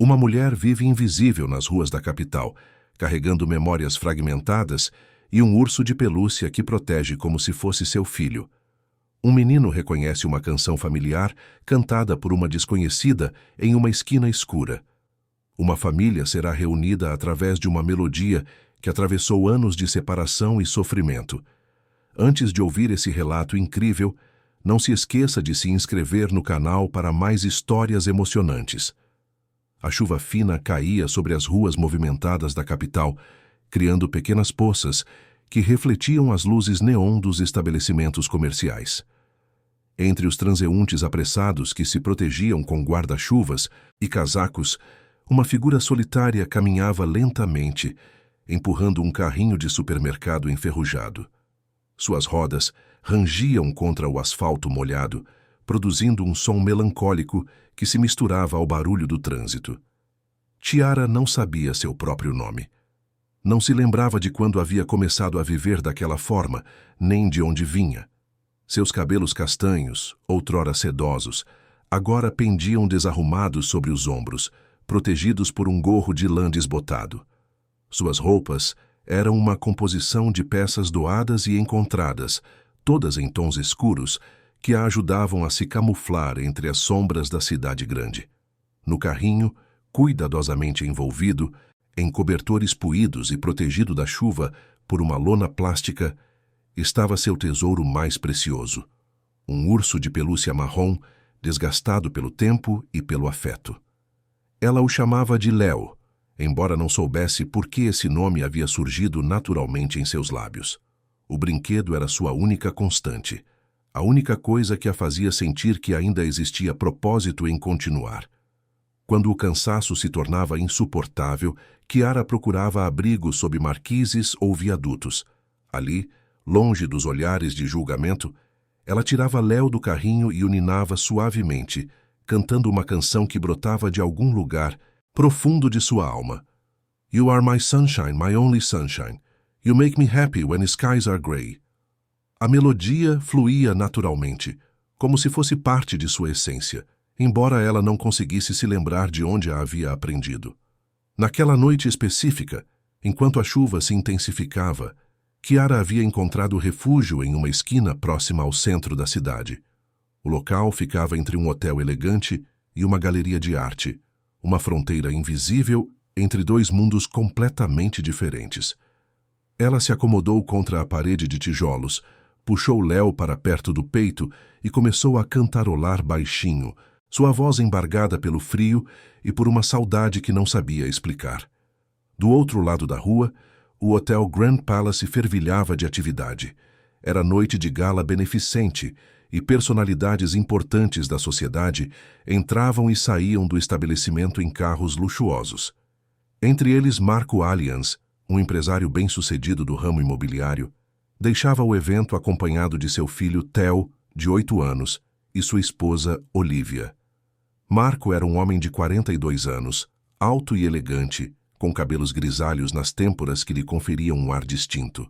Uma mulher vive invisível nas ruas da capital, carregando memórias fragmentadas e um urso de pelúcia que protege como se fosse seu filho. Um menino reconhece uma canção familiar cantada por uma desconhecida em uma esquina escura. Uma família será reunida através de uma melodia que atravessou anos de separação e sofrimento. Antes de ouvir esse relato incrível, não se esqueça de se inscrever no canal para mais histórias emocionantes. A chuva fina caía sobre as ruas movimentadas da capital, criando pequenas poças que refletiam as luzes neon dos estabelecimentos comerciais. Entre os transeuntes apressados que se protegiam com guarda-chuvas e casacos, uma figura solitária caminhava lentamente, empurrando um carrinho de supermercado enferrujado. Suas rodas rangiam contra o asfalto molhado, produzindo um som melancólico que se misturava ao barulho do trânsito. Tiara não sabia seu próprio nome. Não se lembrava de quando havia começado a viver daquela forma, nem de onde vinha. Seus cabelos castanhos, outrora sedosos, agora pendiam desarrumados sobre os ombros, protegidos por um gorro de lã desbotado. Suas roupas eram uma composição de peças doadas e encontradas, todas em tons escuros, que a ajudavam a se camuflar entre as sombras da cidade grande. No carrinho, cuidadosamente envolvido, em cobertores puídos e protegido da chuva por uma lona plástica, estava seu tesouro mais precioso, um urso de pelúcia marrom, desgastado pelo tempo e pelo afeto. Ela o chamava de Léo, embora não soubesse por que esse nome havia surgido naturalmente em seus lábios. O brinquedo era sua única constante, a única coisa que a fazia sentir que ainda existia propósito em continuar. Quando o cansaço se tornava insuportável, Kiara procurava abrigo sob marquises ou viadutos. Ali, longe dos olhares de julgamento, ela tirava Léo do carrinho e o ninava suavemente, cantando uma canção que brotava de algum lugar profundo de sua alma. You are my sunshine, my only sunshine. You make me happy when skies are grey. A melodia fluía naturalmente, como se fosse parte de sua essência, embora ela não conseguisse se lembrar de onde a havia aprendido. Naquela noite específica, enquanto a chuva se intensificava, Kiara havia encontrado refúgio em uma esquina próxima ao centro da cidade. O local ficava entre um hotel elegante e uma galeria de arte, uma fronteira invisível entre dois mundos completamente diferentes. Ela se acomodou contra a parede de tijolos, puxou Léo para perto do peito e começou a cantarolar baixinho, sua voz embargada pelo frio e por uma saudade que não sabia explicar. Do outro lado da rua, o Hotel Grand Palace fervilhava de atividade. Era noite de gala beneficente e personalidades importantes da sociedade entravam e saíam do estabelecimento em carros luxuosos. Entre eles Marco Allianz, um empresário bem-sucedido do ramo imobiliário, deixava o evento acompanhado de seu filho Theo, de 8 anos, e sua esposa Olivia. Marco era um homem de 42 anos, alto e elegante, com cabelos grisalhos nas têmporas que lhe conferiam um ar distinto.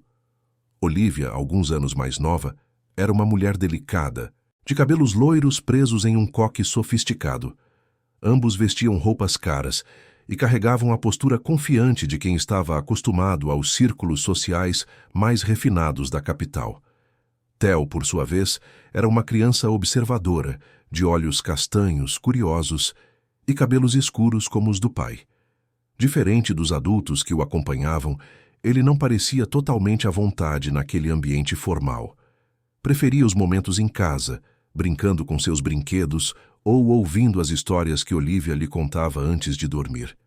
Olivia, alguns anos mais nova, era uma mulher delicada, de cabelos loiros presos em um coque sofisticado. Ambos vestiam roupas caras e carregavam a postura confiante de quem estava acostumado aos círculos sociais mais refinados da capital. Theo, por sua vez, era uma criança observadora, de olhos castanhos, curiosos e cabelos escuros como os do pai. Diferente dos adultos que o acompanhavam, ele não parecia totalmente à vontade naquele ambiente formal. Preferia os momentos em casa, brincando com seus brinquedos ou ouvindo as histórias que Olivia lhe contava antes de dormir.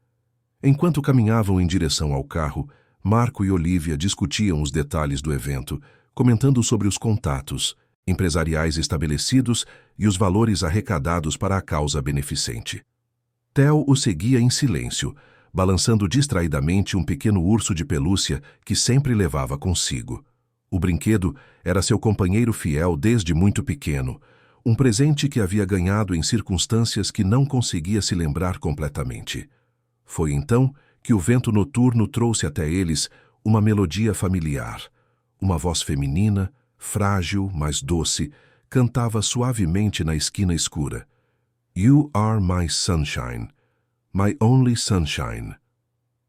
Enquanto caminhavam em direção ao carro, Marco e Olivia discutiam os detalhes do evento, comentando sobre os contatos empresariais estabelecidos e os valores arrecadados para a causa beneficente. Theo o seguia em silêncio, balançando distraidamente um pequeno urso de pelúcia que sempre levava consigo. O brinquedo era seu companheiro fiel desde muito pequeno, um presente que havia ganhado em circunstâncias que não conseguia se lembrar completamente. Foi então que o vento noturno trouxe até eles uma melodia familiar. Uma voz feminina, frágil, mas doce, cantava suavemente na esquina escura. You are my sunshine. My Only Sunshine.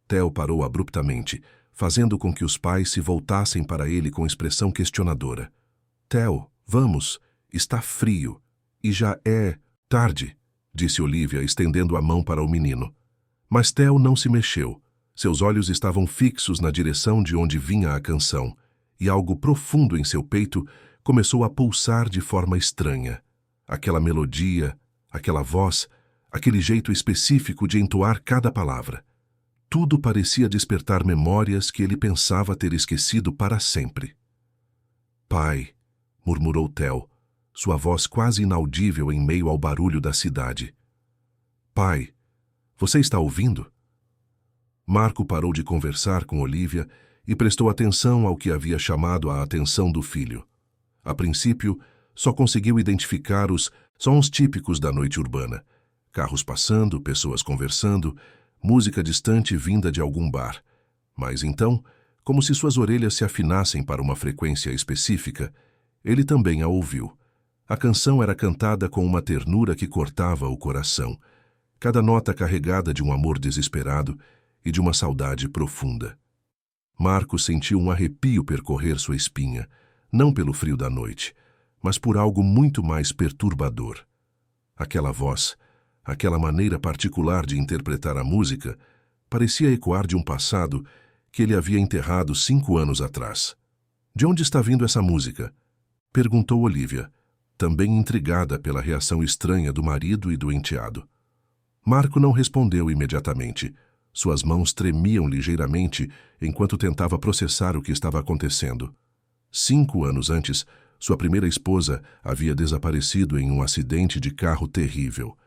Theo parou abruptamente, fazendo com que os pais se voltassem para ele com expressão questionadora. Theo, vamos, está frio. E já é tarde, disse Olivia, estendendo a mão para o menino. Mas Theo não se mexeu. Seus olhos estavam fixos na direção de onde vinha a canção, e algo profundo em seu peito começou a pulsar de forma estranha. Aquela melodia, aquela voz, aquele jeito específico de entoar cada palavra. Tudo parecia despertar memórias que ele pensava ter esquecido para sempre. Pai, murmurou Theo, sua voz quase inaudível em meio ao barulho da cidade. Pai, você está ouvindo? Marco parou de conversar com Olivia e prestou atenção ao que havia chamado a atenção do filho. A princípio, só conseguiu identificar os sons típicos da noite urbana. Carros passando, pessoas conversando, música distante vinda de algum bar. Mas então, como se suas orelhas se afinassem para uma frequência específica, ele também a ouviu. A canção era cantada com uma ternura que cortava o coração, cada nota carregada de um amor desesperado e de uma saudade profunda. Marco sentiu um arrepio percorrer sua espinha, não pelo frio da noite, mas por algo muito mais perturbador. Aquela voz, aquela maneira particular de interpretar a música, parecia ecoar de um passado que ele havia enterrado 5 anos atrás. De onde está vindo essa música? Perguntou Olivia, também intrigada pela reação estranha do marido e do enteado. Marco não respondeu imediatamente. Suas mãos tremiam ligeiramente enquanto tentava processar o que estava acontecendo. 5 anos antes, sua primeira esposa havia desaparecido em um acidente de carro terrível.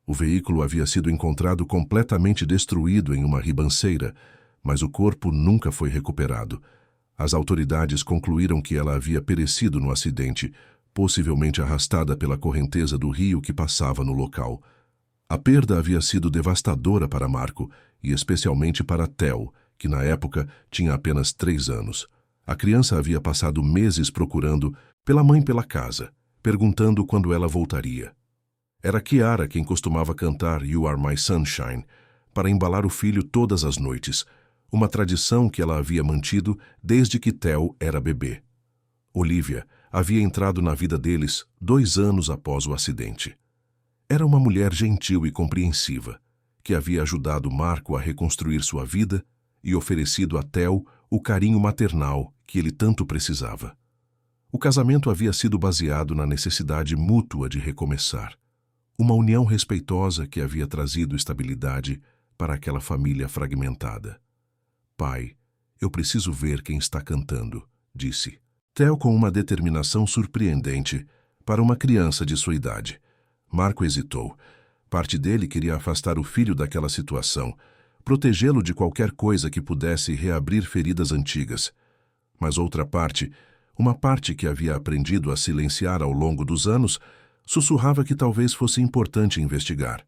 O veículo havia sido encontrado completamente destruído em uma ribanceira, mas o corpo nunca foi recuperado. As autoridades concluíram que ela havia perecido no acidente, possivelmente arrastada pela correnteza do rio que passava no local. A perda havia sido devastadora para Marco, e especialmente para Theo, que na época tinha apenas 3 anos. A criança havia passado meses procurando pela mãe pela casa, perguntando quando ela voltaria. Era Chiara quem costumava cantar You Are My Sunshine para embalar o filho todas as noites, uma tradição que ela havia mantido desde que Theo era bebê. Olivia havia entrado na vida deles 2 anos após o acidente. Era uma mulher gentil e compreensiva, que havia ajudado Marco a reconstruir sua vida e oferecido a Theo o carinho maternal que ele tanto precisava. O casamento havia sido baseado na necessidade mútua de recomeçar. Uma união respeitosa que havia trazido estabilidade para aquela família fragmentada. Pai, eu preciso ver quem está cantando, disse. Theo com uma determinação surpreendente para uma criança de sua idade. Marco hesitou. Parte dele queria afastar o filho daquela situação, protegê-lo de qualquer coisa que pudesse reabrir feridas antigas. Mas outra parte, uma parte que havia aprendido a silenciar ao longo dos anos, sussurrava que talvez fosse importante investigar.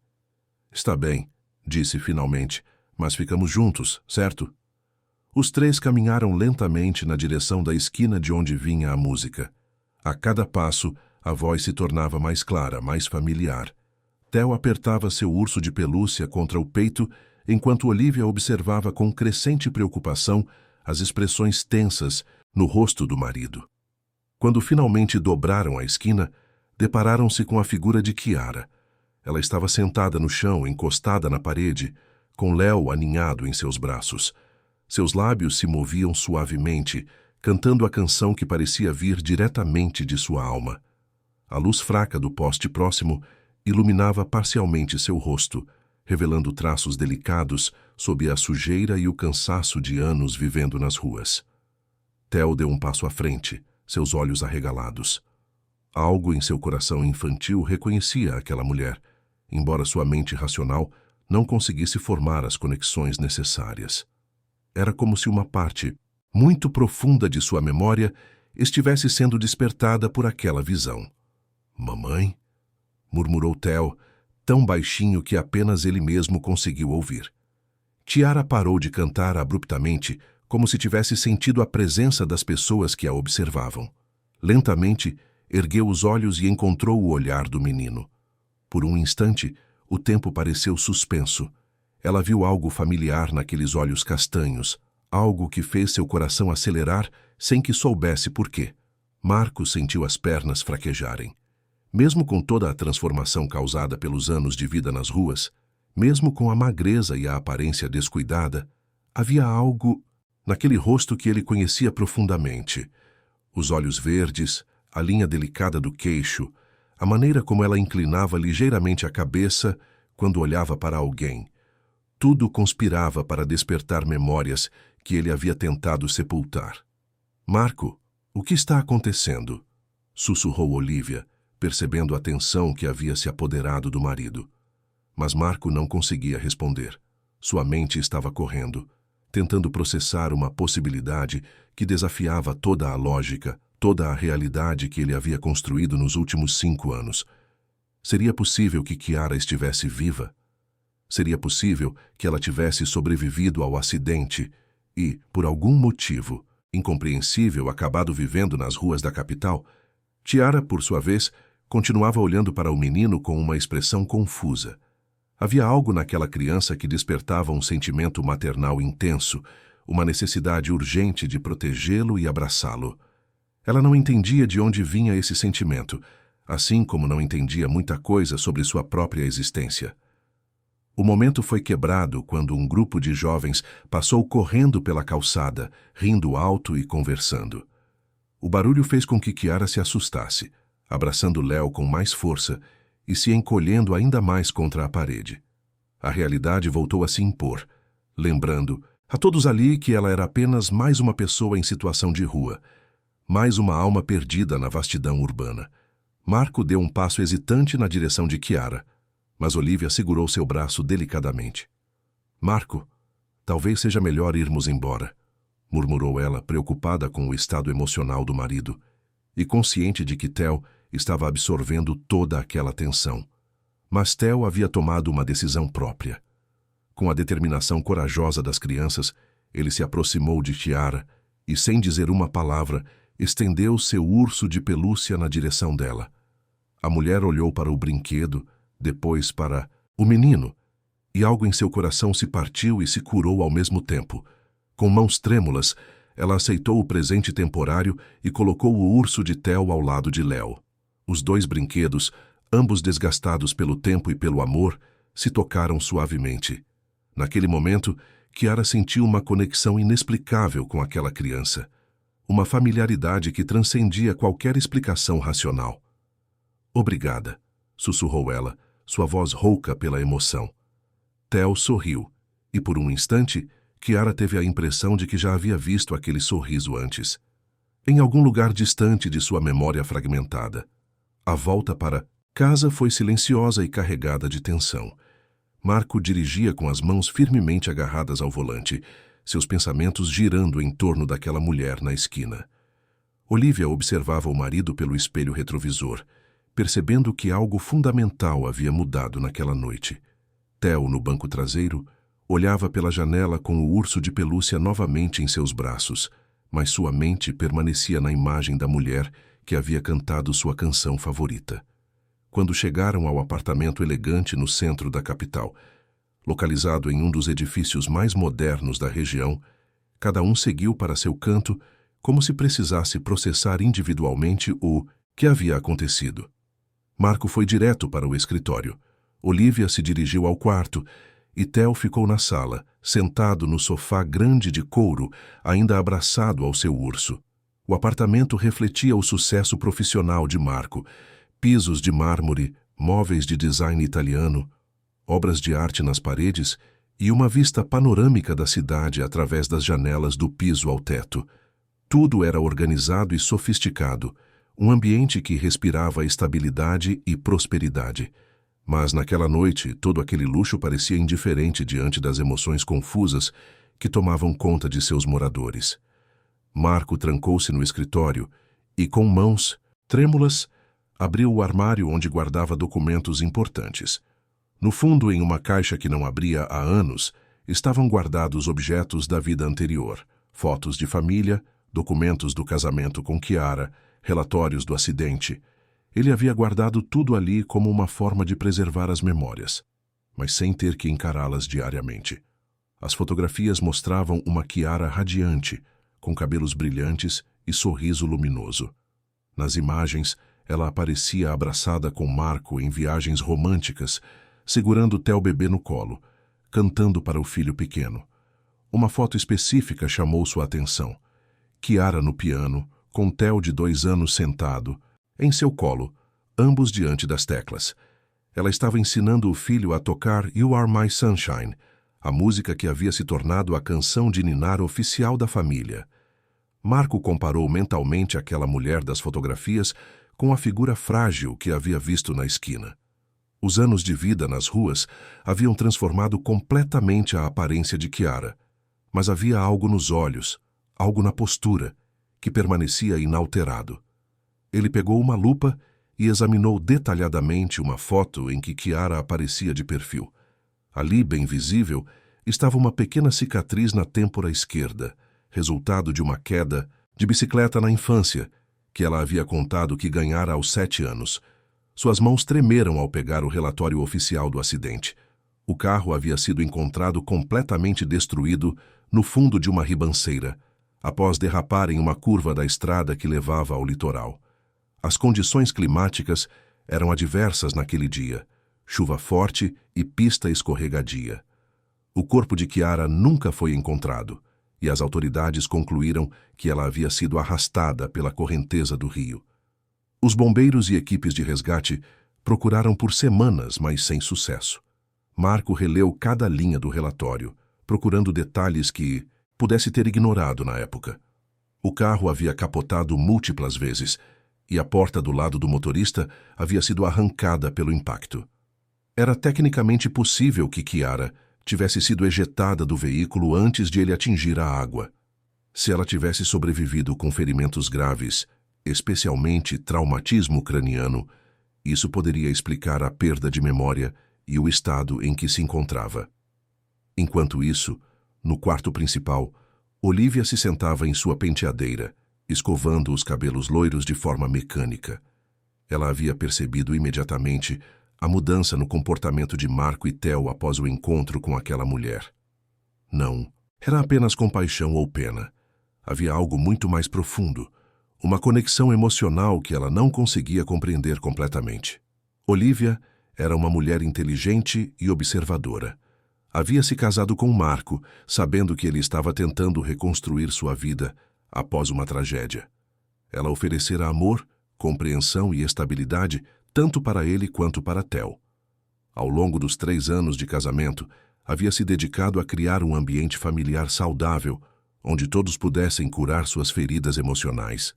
Está bem, disse finalmente, mas ficamos juntos, certo? Os 3 caminharam lentamente na direção da esquina de onde vinha a música. A cada passo, a voz se tornava mais clara, mais familiar. Theo apertava seu urso de pelúcia contra o peito, enquanto Olivia observava com crescente preocupação as expressões tensas no rosto do marido. Quando finalmente dobraram a esquina, depararam-se com a figura de Chiara. Ela estava sentada no chão, encostada na parede, com Léo aninhado em seus braços. Seus lábios se moviam suavemente, cantando a canção que parecia vir diretamente de sua alma. A luz fraca do poste próximo iluminava parcialmente seu rosto, revelando traços delicados sob a sujeira e o cansaço de anos vivendo nas ruas. Theo deu um passo à frente, seus olhos arregalados. Algo em seu coração infantil reconhecia aquela mulher, embora sua mente racional não conseguisse formar as conexões necessárias. Era como se uma parte muito profunda de sua memória estivesse sendo despertada por aquela visão. Mamãe? Murmurou Theo, tão baixinho que apenas ele mesmo conseguiu ouvir. Chiara parou de cantar abruptamente, como se tivesse sentido a presença das pessoas que a observavam. Lentamente, ergueu os olhos e encontrou o olhar do menino. Por um instante, o tempo pareceu suspenso, Ela viu algo familiar naqueles olhos castanhos, algo que fez seu coração acelerar sem que soubesse por quê. Marco sentiu as pernas fraquejarem. Mesmo com toda a transformação causada pelos anos de vida nas ruas, mesmo com a magreza e a aparência descuidada, havia algo naquele rosto que ele conhecia profundamente. Os olhos verdes, a linha delicada do queixo, a maneira como ela inclinava ligeiramente a cabeça quando olhava para alguém. Tudo conspirava para despertar memórias que ele havia tentado sepultar. "Marco, o que está acontecendo?" sussurrou Olivia, percebendo a tensão que havia se apoderado do marido. Mas Marco não conseguia responder. Sua mente estava correndo, tentando processar uma possibilidade que desafiava toda a lógica, toda a realidade que ele havia construído nos últimos 5 anos. Seria possível que Chiara estivesse viva? Seria possível que ela tivesse sobrevivido ao acidente e, por algum motivo incompreensível, acabado vivendo nas ruas da capital? Chiara, por sua vez, continuava olhando para o menino com uma expressão confusa. Havia algo naquela criança que despertava um sentimento maternal intenso, uma necessidade urgente de protegê-lo e abraçá-lo. Ela não entendia de onde vinha esse sentimento, assim como não entendia muita coisa sobre sua própria existência. O momento foi quebrado quando um grupo de jovens passou correndo pela calçada, rindo alto e conversando. O barulho fez com que Chiara se assustasse, abraçando Léo com mais força e se encolhendo ainda mais contra a parede. A realidade voltou a se impor, lembrando a todos ali que ela era apenas mais uma pessoa em situação de rua, mais uma alma perdida na vastidão urbana. Marco deu um passo hesitante na direção de Chiara, mas Olivia segurou seu braço delicadamente. "Marco, talvez seja melhor irmos embora", murmurou ela, preocupada com o estado emocional do marido e consciente de que Theo estava absorvendo toda aquela tensão. Mas Theo havia tomado uma decisão própria. Com a determinação corajosa das crianças, ele se aproximou de Chiara e, sem dizer uma palavra, estendeu seu urso de pelúcia na direção dela. A mulher olhou para o brinquedo, depois para o menino, e algo em seu coração se partiu e se curou ao mesmo tempo. Com mãos trêmulas, ela aceitou o presente temporário e colocou o urso de Theo ao lado de Léo. Os 2 brinquedos, ambos desgastados pelo tempo e pelo amor, se tocaram suavemente. Naquele momento, Chiara sentiu uma conexão inexplicável com aquela criança, uma familiaridade que transcendia qualquer explicação racional. "Obrigada", sussurrou ela, sua voz rouca pela emoção. Theo sorriu, e por um instante, Chiara teve a impressão de que já havia visto aquele sorriso antes, em algum lugar distante de sua memória fragmentada. A volta para casa foi silenciosa e carregada de tensão. Marco dirigia com as mãos firmemente agarradas ao volante, seus pensamentos girando em torno daquela mulher na esquina. Olivia observava o marido pelo espelho retrovisor, percebendo que algo fundamental havia mudado naquela noite. Theo, no banco traseiro, olhava pela janela com o urso de pelúcia novamente em seus braços, mas sua mente permanecia na imagem da mulher que havia cantado sua canção favorita. Quando chegaram ao apartamento elegante no centro da capital, localizado em um dos edifícios mais modernos da região, cada um seguiu para seu canto como se precisasse processar individualmente o que havia acontecido. Marco foi direto para o escritório. Olivia se dirigiu ao quarto e Theo ficou na sala, sentado no sofá grande de couro, ainda abraçado ao seu urso. O apartamento refletia o sucesso profissional de Marco: pisos de mármore, móveis de design italiano, obras de arte nas paredes e uma vista panorâmica da cidade através das janelas do piso ao teto. Tudo era organizado e sofisticado, um ambiente que respirava estabilidade e prosperidade. Mas naquela noite, todo aquele luxo parecia indiferente diante das emoções confusas que tomavam conta de seus moradores. Marco trancou-se no escritório e, com mãos trêmulas, abriu o armário onde guardava documentos importantes. No fundo, em uma caixa que não abria há anos, estavam guardados objetos da vida anterior: fotos de família, documentos do casamento com Chiara, relatórios do acidente. Ele havia guardado tudo ali como uma forma de preservar as memórias. mas sem ter que encará-las diariamente. As fotografias mostravam uma Kiara radiante, com cabelos brilhantes e sorriso luminoso. Nas imagens, ela aparecia abraçada com Marco em viagens românticas, segurando Theo bebê no colo, cantando para o filho pequeno. Uma foto específica chamou sua atenção. Kiara no piano, com Theo de 2 anos sentado, em seu colo, ambos diante das teclas. Ela estava ensinando o filho a tocar You Are My Sunshine, a música que havia se tornado a canção de ninar oficial da família. Marco comparou mentalmente aquela mulher das fotografias com a figura frágil que havia visto na esquina. Os anos de vida nas ruas haviam transformado completamente a aparência de Kiara, mas havia algo nos olhos, algo na postura, que permanecia inalterado. Ele pegou uma lupa e examinou detalhadamente uma foto em que Kiara aparecia de perfil. Ali, bem visível, estava uma pequena cicatriz na têmpora esquerda, resultado de uma queda de bicicleta na infância, que ela havia contado que ganhara aos 7 anos. Suas mãos tremeram ao pegar o relatório oficial do acidente. O carro havia sido encontrado completamente destruído no fundo de uma ribanceira, após derrapar em uma curva da estrada que levava ao litoral. As condições climáticas eram adversas naquele dia, chuva forte e pista escorregadia. O corpo de Kiara nunca foi encontrado, e as autoridades concluíram que ela havia sido arrastada pela correnteza do rio. Os bombeiros e equipes de resgate procuraram por semanas, mas sem sucesso. Marco releu cada linha do relatório, procurando detalhes que pudesse ter ignorado na época. O carro havia capotado múltiplas vezes, e a porta do lado do motorista havia sido arrancada pelo impacto. Era tecnicamente possível que Kiara tivesse sido ejetada do veículo antes de ele atingir a água. Se ela tivesse sobrevivido com ferimentos graves, especialmente traumatismo craniano, isso poderia explicar a perda de memória e o estado em que se encontrava. Enquanto isso, no quarto principal, Olivia se sentava em sua penteadeira, escovando os cabelos loiros de forma mecânica. Ela havia percebido imediatamente a mudança no comportamento de Marco e Theo após o encontro com aquela mulher. Não, era apenas compaixão ou pena. Havia algo muito mais profundo, uma conexão emocional que ela não conseguia compreender completamente. Olivia era uma mulher inteligente e observadora. Havia se casado com Marco, sabendo que ele estava tentando reconstruir sua vida após uma tragédia. Ela oferecera amor, compreensão e estabilidade tanto para ele quanto para Theo. Ao longo dos 3 anos de casamento, havia se dedicado a criar um ambiente familiar saudável, onde todos pudessem curar suas feridas emocionais.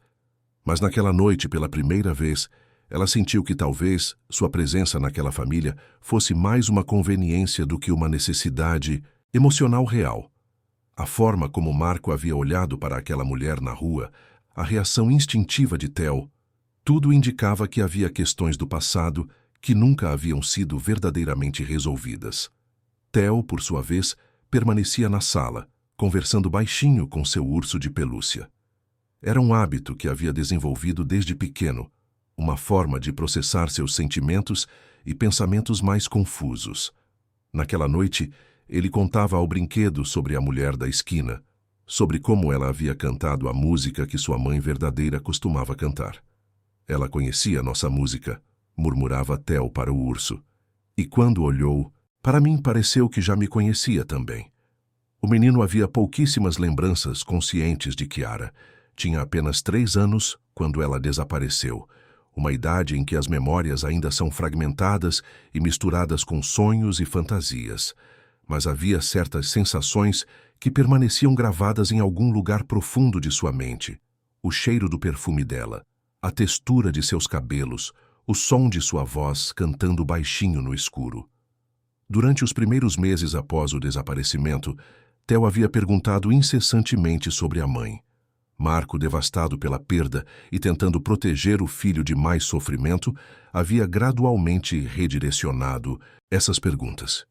Mas naquela noite, pela primeira vez, ela sentiu que talvez sua presença naquela família fosse mais uma conveniência do que uma necessidade emocional real. A forma como Marco havia olhado para aquela mulher na rua, a reação instintiva de Theo, tudo indicava que havia questões do passado que nunca haviam sido verdadeiramente resolvidas. Theo, por sua vez, permanecia na sala, conversando baixinho com seu urso de pelúcia. Era um hábito que havia desenvolvido desde pequeno, uma forma de processar seus sentimentos e pensamentos mais confusos. Naquela noite, ele contava ao brinquedo sobre a mulher da esquina, sobre como ela havia cantado a música que sua mãe verdadeira costumava cantar. Ela conhecia nossa música, murmurava Theo para o urso. E quando olhou, para mim pareceu que já me conhecia também. O menino havia pouquíssimas lembranças conscientes de Kiara. Tinha apenas 3 anos quando ela desapareceu, uma idade em que as memórias ainda são fragmentadas e misturadas com sonhos e fantasias. Mas havia certas sensações que permaneciam gravadas em algum lugar profundo de sua mente. O cheiro do perfume dela, a textura de seus cabelos, o som de sua voz cantando baixinho no escuro. Durante os primeiros meses após o desaparecimento, Theo havia perguntado incessantemente sobre a mãe. Marco, devastado pela perda e tentando proteger o filho de mais sofrimento, havia gradualmente redirecionado essas perguntas.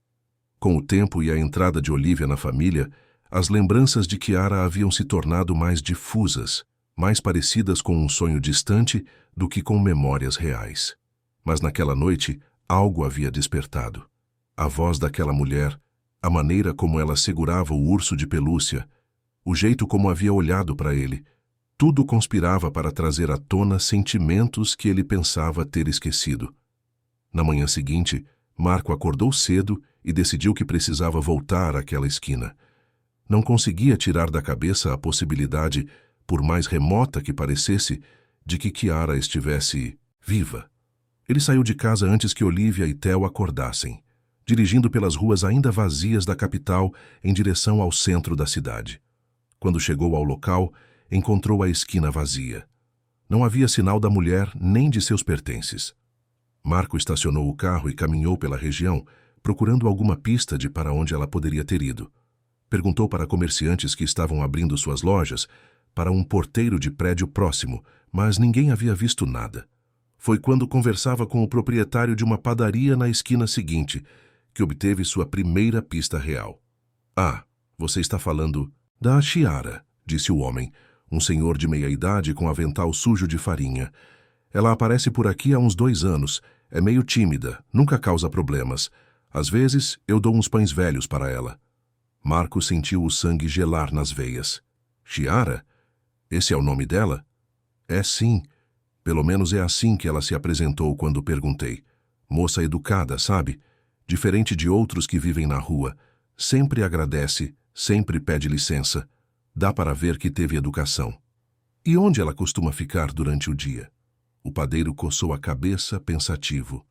Com o tempo e a entrada de Olivia na família, as lembranças de Kiara haviam se tornado mais difusas, mais parecidas com um sonho distante do que com memórias reais. Mas naquela noite, algo havia despertado. A voz daquela mulher, a maneira como ela segurava o urso de pelúcia, o jeito como havia olhado para ele, tudo conspirava para trazer à tona sentimentos que ele pensava ter esquecido. Na manhã seguinte, Marco acordou cedo e decidiu que precisava voltar àquela esquina. Não conseguia tirar da cabeça a possibilidade, por mais remota que parecesse, de que Chiara estivesse viva. Ele saiu de casa antes que Olivia e Theo acordassem, dirigindo pelas ruas ainda vazias da capital em direção ao centro da cidade. Quando chegou ao local, encontrou a esquina vazia. Não havia sinal da mulher nem de seus pertences. Marco estacionou o carro e caminhou pela região, procurando alguma pista de para onde ela poderia ter ido. Perguntou para comerciantes que estavam abrindo suas lojas, para um porteiro de prédio próximo, mas ninguém havia visto nada. Foi quando conversava com o proprietário de uma padaria na esquina seguinte, que obteve sua primeira pista real. "Ah, você está falando da Chiara", disse o homem, um senhor de meia-idade com avental sujo de farinha. "Ela aparece por aqui há uns 2 anos, é meio tímida, nunca causa problemas. Às vezes, eu dou uns pães velhos para ela." Marco sentiu o sangue gelar nas veias. "Chiara? Esse é o nome dela?" "É sim. Pelo menos é assim que ela se apresentou quando perguntei. Moça educada, sabe? Diferente de outros que vivem na rua. Sempre agradece, sempre pede licença. Dá para ver que teve educação." "E onde ela costuma ficar durante o dia?" O padeiro coçou a cabeça, pensativo.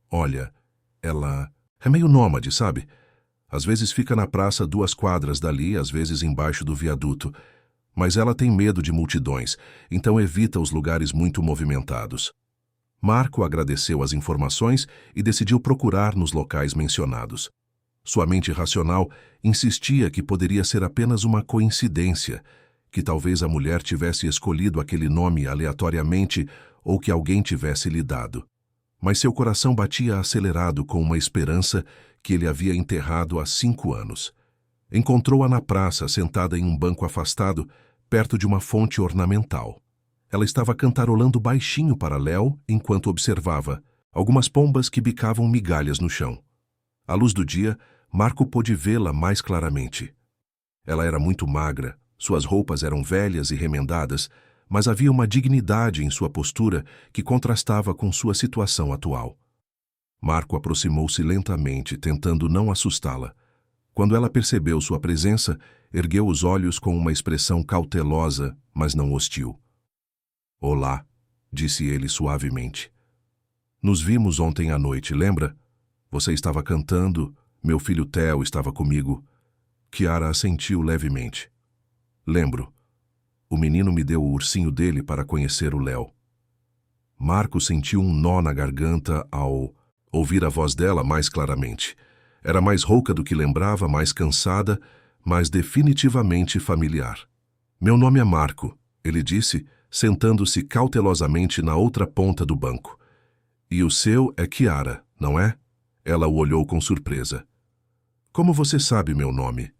"Olha, ela é meio nômade, sabe? Às vezes fica na praça 2 quadras dali, às vezes embaixo do viaduto. Mas ela tem medo de multidões, então evita os lugares muito movimentados." Marco agradeceu as informações e decidiu procurar nos locais mencionados. Sua mente racional insistia que poderia ser apenas uma coincidência, que talvez a mulher tivesse escolhido aquele nome aleatoriamente ou que alguém tivesse lhe dado. Mas seu coração batia acelerado com uma esperança que ele havia enterrado há 5 anos. Encontrou-a na praça, sentada em um banco afastado, perto de uma fonte ornamental. Ela estava cantarolando baixinho para Léo enquanto observava algumas pombas que bicavam migalhas no chão. À luz do dia, Marco pôde vê-la mais claramente. Ela era muito magra, suas roupas eram velhas e remendadas, mas havia uma dignidade em sua postura que contrastava com sua situação atual. Marco aproximou-se lentamente, tentando não assustá-la. Quando ela percebeu sua presença, ergueu os olhos com uma expressão cautelosa, mas não hostil. "Olá", disse ele suavemente. "Nos vimos ontem à noite, lembra? Você estava cantando, meu filho Theo estava comigo." Chiara assentiu levemente. "Lembro. O menino me deu o ursinho dele para conhecer o Léo." Marco sentiu um nó na garganta ao ouvir a voz dela mais claramente. Era mais rouca do que lembrava, mais cansada, mas definitivamente familiar. "Meu nome é Marco", ele disse, sentando-se cautelosamente na outra ponta do banco. "E o seu é Chiara, não é?" Ela o olhou com surpresa. "Como você sabe meu nome?"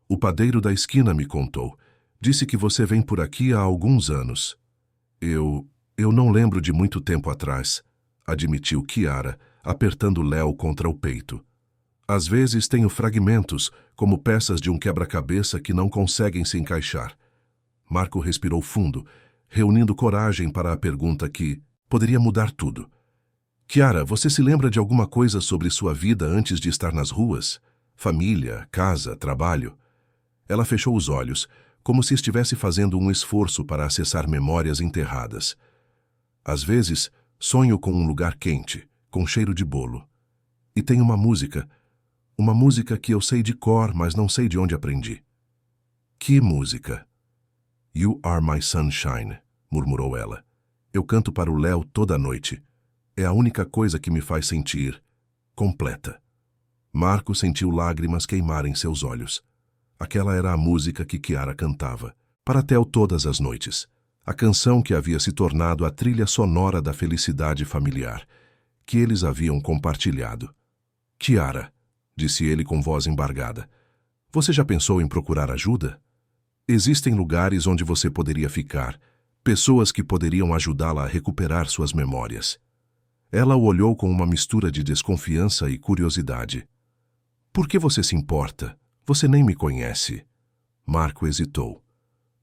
"O padeiro da esquina me contou. Disse que você vem por aqui há alguns anos." Eu não lembro de muito tempo atrás", admitiu Chiara, apertando Léo contra o peito. "Às vezes tenho fragmentos, como peças de um quebra-cabeça que não conseguem se encaixar." Marco respirou fundo, reunindo coragem para a pergunta que poderia mudar tudo. "Chiara, você se lembra de alguma coisa sobre sua vida antes de estar nas ruas? Família, casa, trabalho?" Ela fechou os olhos, como se estivesse fazendo um esforço para acessar memórias enterradas. "Às vezes, sonho com um lugar quente, com cheiro de bolo. E tem uma música que eu sei de cor, mas não sei de onde aprendi." "Que música?" "You Are My Sunshine", murmurou ela. "Eu canto para o Léo toda noite. É a única coisa que me faz sentir completa." Marco sentiu lágrimas queimarem seus olhos. Aquela era a música que Chiara cantava, para Theo todas as noites. A canção que havia se tornado a trilha sonora da felicidade familiar, que eles haviam compartilhado. "Chiara", disse ele com voz embargada, "você já pensou em procurar ajuda? Existem lugares onde você poderia ficar, pessoas que poderiam ajudá-la a recuperar suas memórias." Ela o olhou com uma mistura de desconfiança e curiosidade. Por que você se importa? Você nem me conhece. Marco hesitou.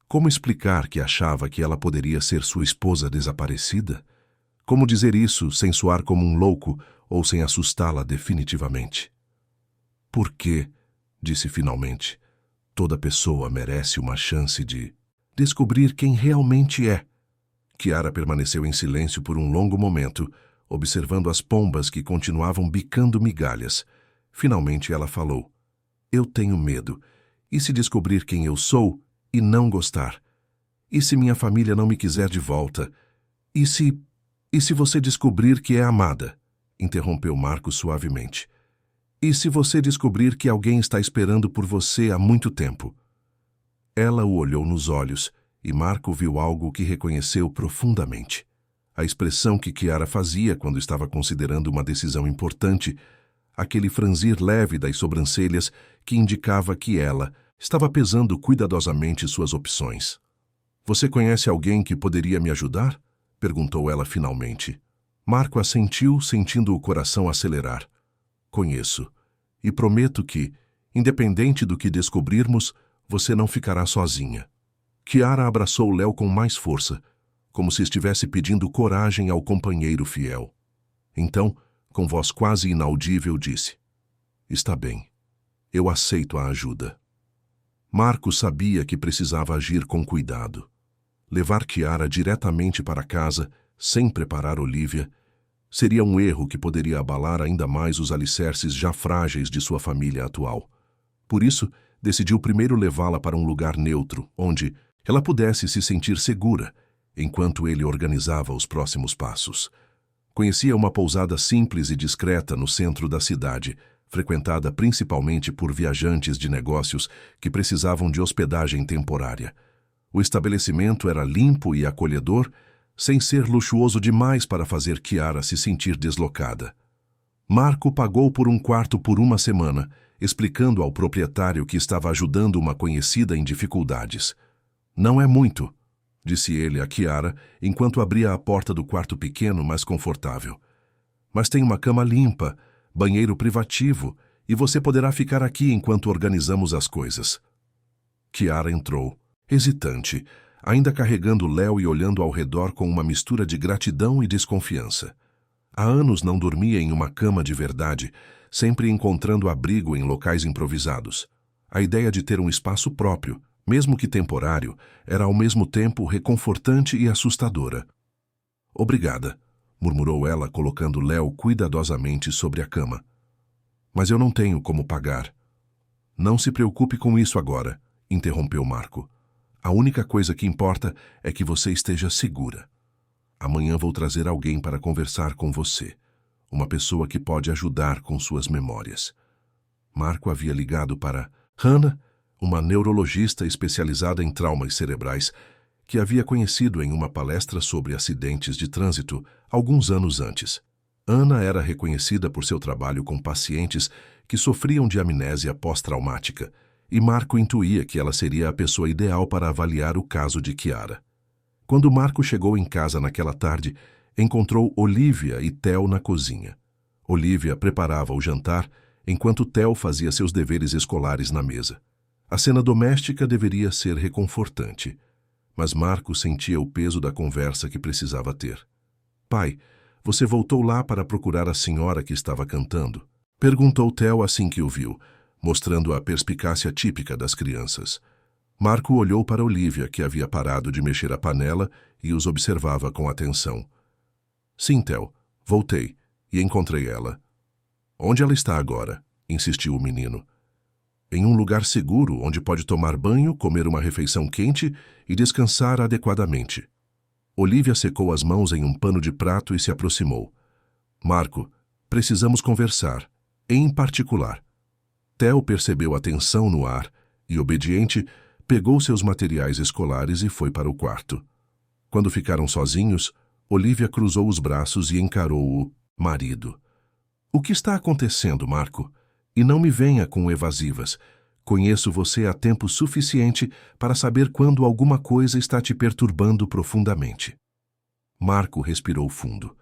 Como explicar que achava que ela poderia ser sua esposa desaparecida? Como dizer isso sem soar como um louco ou sem assustá-la definitivamente? Por quê? Disse finalmente. Toda pessoa merece uma chance de descobrir quem realmente é. Chiara permaneceu em silêncio por um longo momento, observando as pombas que continuavam bicando migalhas. Finalmente ela falou. Eu tenho medo. E se descobrir quem eu sou e não gostar? E se minha família não me quiser de volta? E se você descobrir que é amada? Interrompeu Marco suavemente. E se você descobrir que alguém está esperando por você há muito tempo? Ela o olhou nos olhos e Marco viu algo que reconheceu profundamente. A expressão que Chiara fazia quando estava considerando uma decisão importante, aquele franzir leve das sobrancelhas que indicava que ela estava pesando cuidadosamente suas opções. Você conhece alguém que poderia me ajudar? Perguntou ela finalmente. Marco assentiu, sentindo o coração acelerar. Conheço. E prometo que, independente do que descobrirmos, você não ficará sozinha. Chiara abraçou Léo com mais força, como se estivesse pedindo coragem ao companheiro fiel. Então, com voz quase inaudível, disse: Está bem. Eu aceito a ajuda. Marco sabia que precisava agir com cuidado. Levar Chiara diretamente para casa, sem preparar Olívia, seria um erro que poderia abalar ainda mais os alicerces já frágeis de sua família atual. Por isso, decidiu primeiro levá-la para um lugar neutro, onde ela pudesse se sentir segura, enquanto ele organizava os próximos passos. Conhecia uma pousada simples e discreta no centro da cidade, frequentada principalmente por viajantes de negócios que precisavam de hospedagem temporária. O estabelecimento era limpo e acolhedor, sem ser luxuoso demais para fazer Chiara se sentir deslocada. Marco pagou por um quarto por uma semana, explicando ao proprietário que estava ajudando uma conhecida em dificuldades. Não é muito, disse ele a Chiara, enquanto abria a porta do quarto pequeno, mas confortável. Mas tem uma cama limpa, banheiro privativo, e você poderá ficar aqui enquanto organizamos as coisas. Chiara entrou, hesitante, ainda carregando Léo e olhando ao redor com uma mistura de gratidão e desconfiança. Há anos não dormia em uma cama de verdade, sempre encontrando abrigo em locais improvisados. A ideia de ter um espaço próprio, mesmo que temporário, era ao mesmo tempo reconfortante e assustadora. Obrigada, murmurou ela, colocando Léo cuidadosamente sobre a cama. Mas eu não tenho como pagar. Não se preocupe com isso agora, interrompeu Marco. A única coisa que importa é que você esteja segura. Amanhã vou trazer alguém para conversar com você. Uma pessoa que pode ajudar com suas memórias. Marco havia ligado para Hannah, uma neurologista especializada em traumas cerebrais, que havia conhecido em uma palestra sobre acidentes de trânsito alguns anos antes. Ana era reconhecida por seu trabalho com pacientes que sofriam de amnésia pós-traumática, e Marco intuía que ela seria a pessoa ideal para avaliar o caso de Chiara. Quando Marco chegou em casa naquela tarde, encontrou Olívia e Theo na cozinha. Olívia preparava o jantar, enquanto Theo fazia seus deveres escolares na mesa. A cena doméstica deveria ser reconfortante, mas Marco sentia o peso da conversa que precisava ter. Pai, você voltou lá para procurar a senhora que estava cantando? Perguntou Theo assim que o viu, mostrando a perspicácia típica das crianças. Marco olhou para Olívia, que havia parado de mexer a panela e os observava com atenção. Sim, Theo, voltei e encontrei ela. Onde ela está agora? Insistiu o menino. Em um lugar seguro, onde pode tomar banho, comer uma refeição quente e descansar adequadamente. Olívia secou as mãos em um pano de prato e se aproximou. Marco, precisamos conversar, em particular. Theo percebeu a tensão no ar e, obediente, pegou seus materiais escolares e foi para o quarto. Quando ficaram sozinhos, Olívia cruzou os braços e encarou o marido. O que está acontecendo, Marco? E não me venha com evasivas. Conheço você há tempo suficiente para saber quando alguma coisa está te perturbando profundamente. Marco respirou fundo.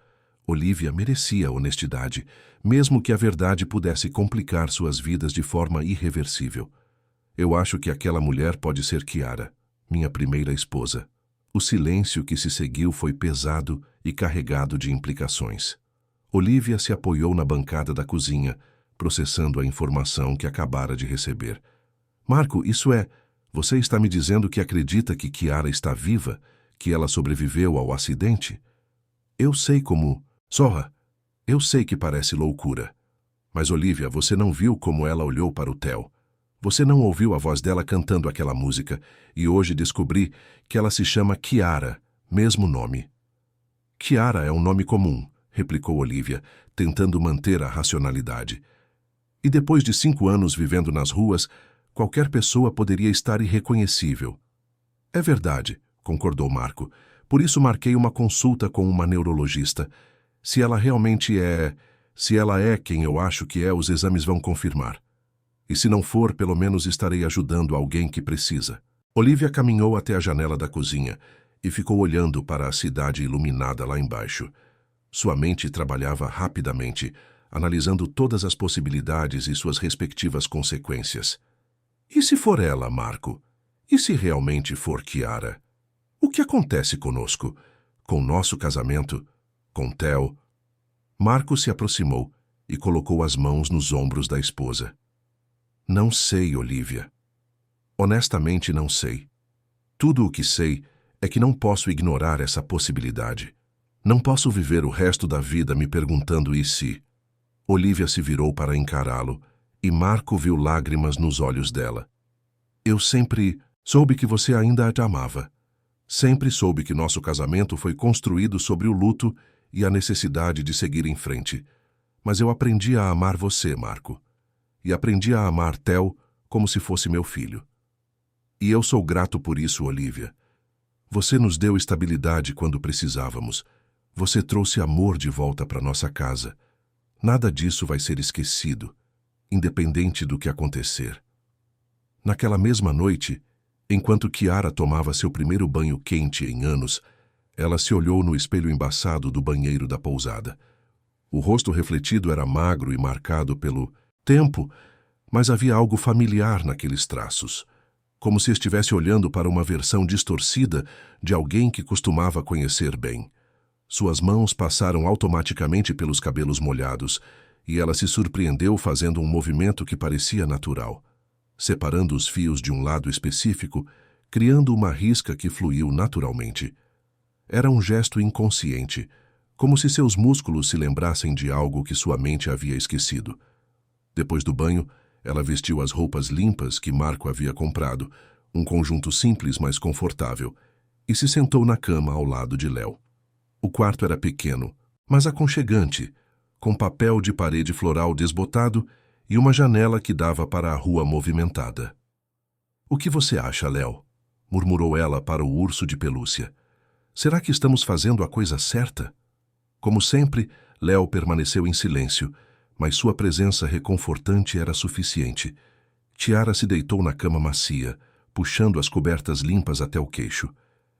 Olivia merecia honestidade, mesmo que a verdade pudesse complicar suas vidas de forma irreversível. Eu acho que aquela mulher pode ser Chiara, minha primeira esposa. O silêncio que se seguiu foi pesado e carregado de implicações. Olivia se apoiou na bancada da cozinha, processando a informação que acabara de receber. Marco, isso é... Você está me dizendo que acredita que Chiara está viva? Que ela sobreviveu ao acidente? Eu sei como... Zorra, eu sei que parece loucura. Mas, Olivia, você não viu como ela olhou para o Theo. Você não ouviu a voz dela cantando aquela música, e hoje descobri que ela se chama Chiara, mesmo nome. Chiara é um nome comum, replicou Olivia, tentando manter a racionalidade. E depois de 5 anos vivendo nas ruas, qualquer pessoa poderia estar irreconhecível. É verdade, concordou Marco. Por isso marquei uma consulta com uma neurologista. Se ela é quem eu acho que é, os exames vão confirmar. E se não for, pelo menos estarei ajudando alguém que precisa. Olivia caminhou até a janela da cozinha e ficou olhando para a cidade iluminada lá embaixo. Sua mente trabalhava rapidamente, analisando todas as possibilidades e suas respectivas consequências. E se for ela, Marco? E se realmente for Chiara? O que acontece conosco? Com nosso casamento? Com Theo? Marco se aproximou e colocou as mãos nos ombros da esposa. Não sei, Olivia. Honestamente, não sei. Tudo o que sei é que não posso ignorar essa possibilidade. Não posso viver o resto da vida me perguntando e se. Olivia se virou para encará-lo e Marco viu lágrimas nos olhos dela. Eu sempre soube que você ainda a amava. Sempre soube que nosso casamento foi construído sobre o luto e a necessidade de seguir em frente. Mas eu aprendi a amar você, Marco. E aprendi a amar Theo como se fosse meu filho. E eu sou grato por isso, Olivia. Você nos deu estabilidade quando precisávamos. Você trouxe amor de volta para nossa casa. Nada disso vai ser esquecido, independente do que acontecer. Naquela mesma noite, enquanto Chiara tomava seu primeiro banho quente em anos, ela se olhou no espelho embaçado do banheiro da pousada. O rosto refletido era magro e marcado pelo tempo, mas havia algo familiar naqueles traços, como se estivesse olhando para uma versão distorcida de alguém que costumava conhecer bem. Suas mãos passaram automaticamente pelos cabelos molhados, e ela se surpreendeu fazendo um movimento que parecia natural, separando os fios de um lado específico, criando uma risca que fluiu naturalmente. Era um gesto inconsciente, como se seus músculos se lembrassem de algo que sua mente havia esquecido. Depois do banho, ela vestiu as roupas limpas que Marco havia comprado, um conjunto simples, mas confortável, e se sentou na cama ao lado de Léo. O quarto era pequeno, mas aconchegante, com papel de parede floral desbotado e uma janela que dava para a rua movimentada. "O que você acha, Léo?" murmurou ela para o urso de pelúcia. "Será que estamos fazendo a coisa certa?" Como sempre, Léo permaneceu em silêncio, mas sua presença reconfortante era suficiente. Chiara se deitou na cama macia, puxando as cobertas limpas até o queixo.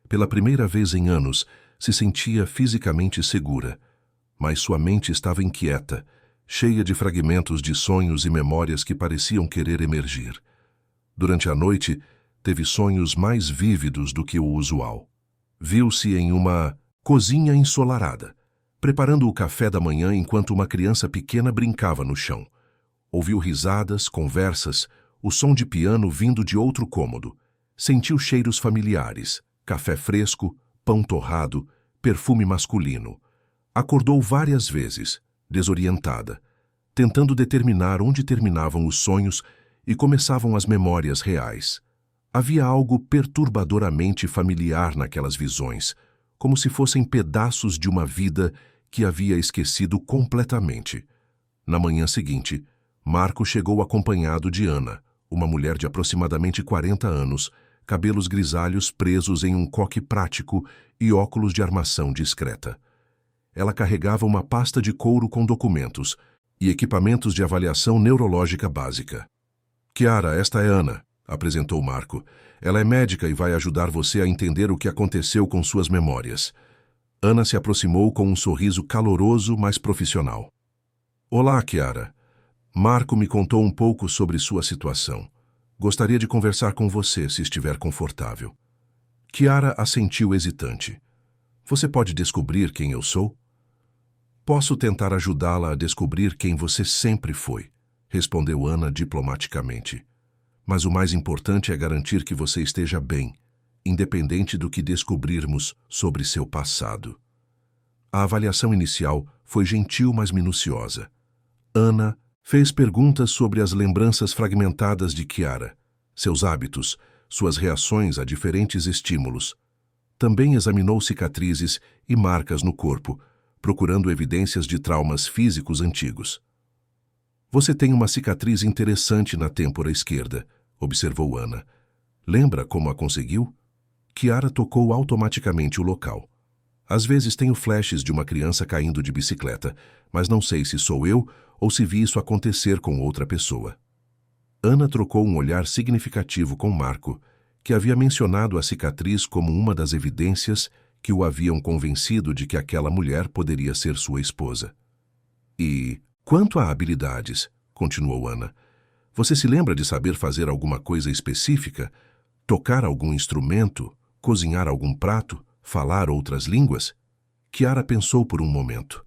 Pela primeira vez em anos, se sentia fisicamente segura, mas sua mente estava inquieta, cheia de fragmentos de sonhos e memórias que pareciam querer emergir. Durante a noite, teve sonhos mais vívidos do que o usual. Viu-se em uma cozinha ensolarada, preparando o café da manhã enquanto uma criança pequena brincava no chão. Ouviu risadas, conversas, o som de piano vindo de outro cômodo. Sentiu cheiros familiares, café fresco, pão torrado, perfume masculino. Acordou várias vezes, desorientada, tentando determinar onde terminavam os sonhos e começavam as memórias reais. Havia algo perturbadoramente familiar naquelas visões, como se fossem pedaços de uma vida que havia esquecido completamente. Na manhã seguinte, Marco chegou acompanhado de Ana, uma mulher de aproximadamente 40 anos, cabelos grisalhos presos em um coque prático e óculos de armação discreta. Ela carregava uma pasta de couro com documentos e equipamentos de avaliação neurológica básica. "Chiara, esta é Ana", apresentou Marco. "Ela é médica e vai ajudar você a entender o que aconteceu com suas memórias." Ana se aproximou com um sorriso caloroso, mas profissional. Olá, Chiara. Marco me contou um pouco sobre sua situação. Gostaria de conversar com você, se estiver confortável. Chiara assentiu hesitante. Você pode descobrir quem eu sou? Posso tentar ajudá-la a descobrir quem você sempre foi, respondeu Ana diplomaticamente. Mas o mais importante é garantir que você esteja bem, independente do que descobrirmos sobre seu passado. A avaliação inicial foi gentil, mas minuciosa. Ana fez perguntas sobre as lembranças fragmentadas de Chiara, seus hábitos, suas reações a diferentes estímulos. Também examinou cicatrizes e marcas no corpo, procurando evidências de traumas físicos antigos. Você tem uma cicatriz interessante na têmpora esquerda, observou Ana. Lembra como a conseguiu? Chiara tocou automaticamente o local. Às vezes tenho flashes de uma criança caindo de bicicleta, mas não sei se sou eu ou se vi isso acontecer com outra pessoa. Ana trocou um olhar significativo com Marco, que havia mencionado a cicatriz como uma das evidências que o haviam convencido de que aquela mulher poderia ser sua esposa. E, quanto a habilidades, continuou Ana, você se lembra de saber fazer alguma coisa específica? Tocar algum instrumento? Cozinhar algum prato? Falar outras línguas? Chiara pensou por um momento.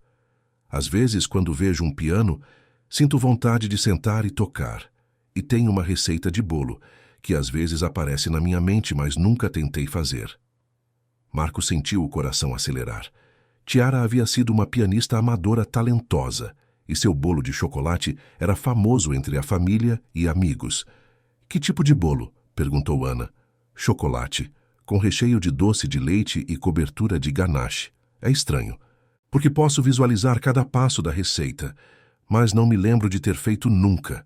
Às vezes, quando vejo um piano, sinto vontade de sentar e tocar. E tenho uma receita de bolo, que às vezes aparece na minha mente, mas nunca tentei fazer. Marco sentiu o coração acelerar. Chiara havia sido uma pianista amadora talentosa, e seu bolo de chocolate era famoso entre a família e amigos. Que tipo de bolo? Perguntou Ana. Chocolate, com recheio de doce de leite e cobertura de ganache. É estranho, porque posso visualizar cada passo da receita, mas não me lembro de ter feito nunca.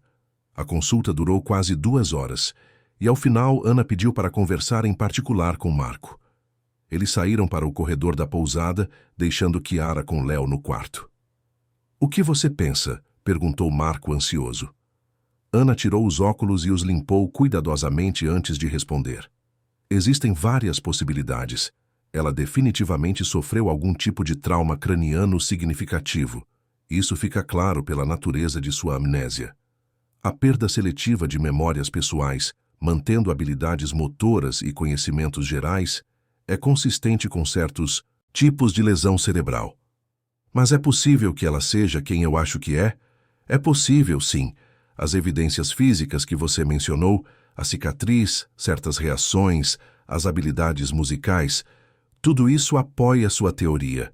A consulta durou quase 2 horas, e ao final Ana pediu para conversar em particular com Marco. Eles saíram para o corredor da pousada, deixando Chiara com Léo no quarto. O que você pensa? Perguntou Marco ansioso. Ana tirou os óculos e os limpou cuidadosamente antes de responder. Existem várias possibilidades. Ela definitivamente sofreu algum tipo de trauma craniano significativo. Isso fica claro pela natureza de sua amnésia. A perda seletiva de memórias pessoais, mantendo habilidades motoras e conhecimentos gerais, é consistente com certos tipos de lesão cerebral. Mas é possível que ela seja quem eu acho que é? É possível, sim. As evidências físicas que você mencionou, a cicatriz, certas reações, as habilidades musicais, tudo isso apoia sua teoria.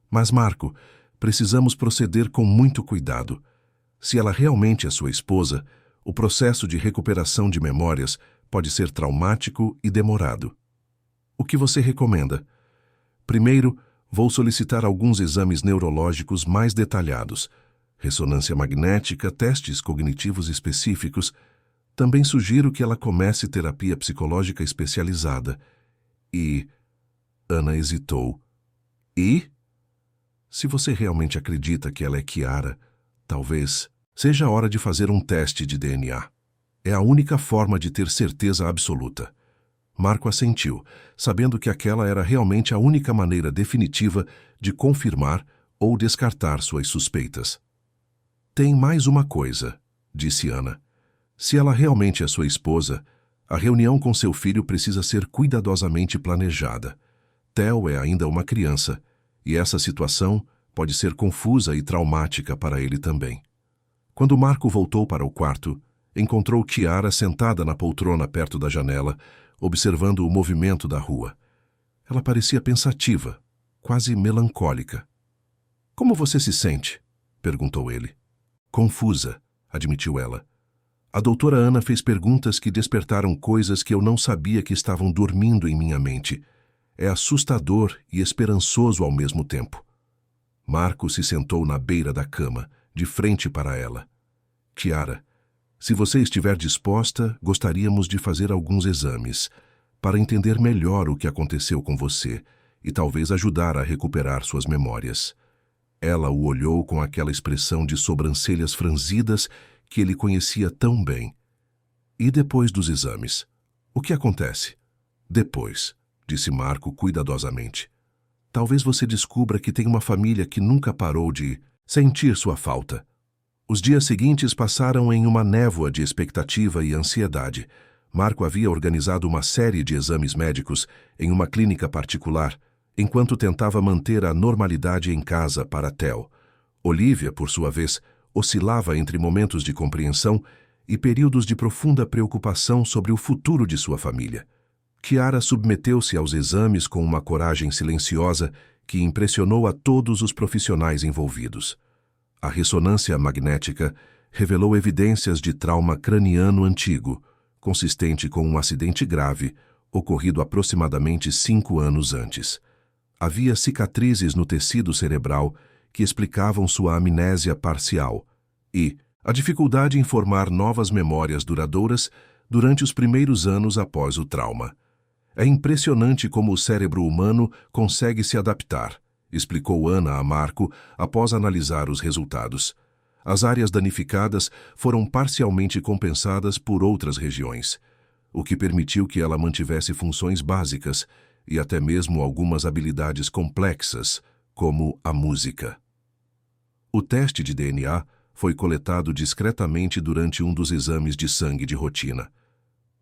Mas, Marco, precisamos proceder com muito cuidado. Se ela realmente é sua esposa, o processo de recuperação de memórias pode ser traumático e demorado. O que você recomenda? Primeiro, vou solicitar alguns exames neurológicos mais detalhados, ressonância magnética, testes cognitivos específicos. Também sugiro que ela comece terapia psicológica especializada. E... Ana hesitou. E? Se você realmente acredita que ela é Chiara, talvez seja a hora de fazer um teste de DNA. É a única forma de ter certeza absoluta. Marco assentiu, sabendo que aquela era realmente a única maneira definitiva de confirmar ou descartar suas suspeitas. Tem mais uma coisa, disse Ana. Se ela realmente é sua esposa, a reunião com seu filho precisa ser cuidadosamente planejada. Theo é ainda uma criança, e essa situação pode ser confusa e traumática para ele também. Quando Marco voltou para o quarto, encontrou Chiara sentada na poltrona perto da janela, observando o movimento da rua. Ela parecia pensativa, quase melancólica. — Como você se sente? Perguntou ele. — Confusa, admitiu ela. A doutora Ana fez perguntas que despertaram coisas que eu não sabia que estavam dormindo em minha mente. É assustador e esperançoso ao mesmo tempo. Marco se sentou na beira da cama, de frente para ela. — Chiara, se você estiver disposta, gostaríamos de fazer alguns exames, para entender melhor o que aconteceu com você e talvez ajudar a recuperar suas memórias. Ela o olhou com aquela expressão de sobrancelhas franzidas que ele conhecia tão bem. — E depois dos exames? O que acontece? — Depois, disse Marco cuidadosamente. — talvez você descubra que tem uma família que nunca parou de sentir sua falta. Os dias seguintes passaram em uma névoa de expectativa e ansiedade. Marco havia organizado uma série de exames médicos em uma clínica particular, enquanto tentava manter a normalidade em casa para Theo. Olivia, por sua vez, oscilava entre momentos de compreensão e períodos de profunda preocupação sobre o futuro de sua família. Chiara submeteu-se aos exames com uma coragem silenciosa que impressionou a todos os profissionais envolvidos. A ressonância magnética revelou evidências de trauma craniano antigo, consistente com um acidente grave ocorrido aproximadamente 5 anos antes. Havia cicatrizes no tecido cerebral que explicavam sua amnésia parcial e a dificuldade em formar novas memórias duradouras durante os primeiros anos após o trauma. É impressionante como o cérebro humano consegue se adaptar, explicou Ana a Marco após analisar os resultados. As áreas danificadas foram parcialmente compensadas por outras regiões, o que permitiu que ela mantivesse funções básicas e até mesmo algumas habilidades complexas, como a música. O teste de DNA foi coletado discretamente durante um dos exames de sangue de rotina.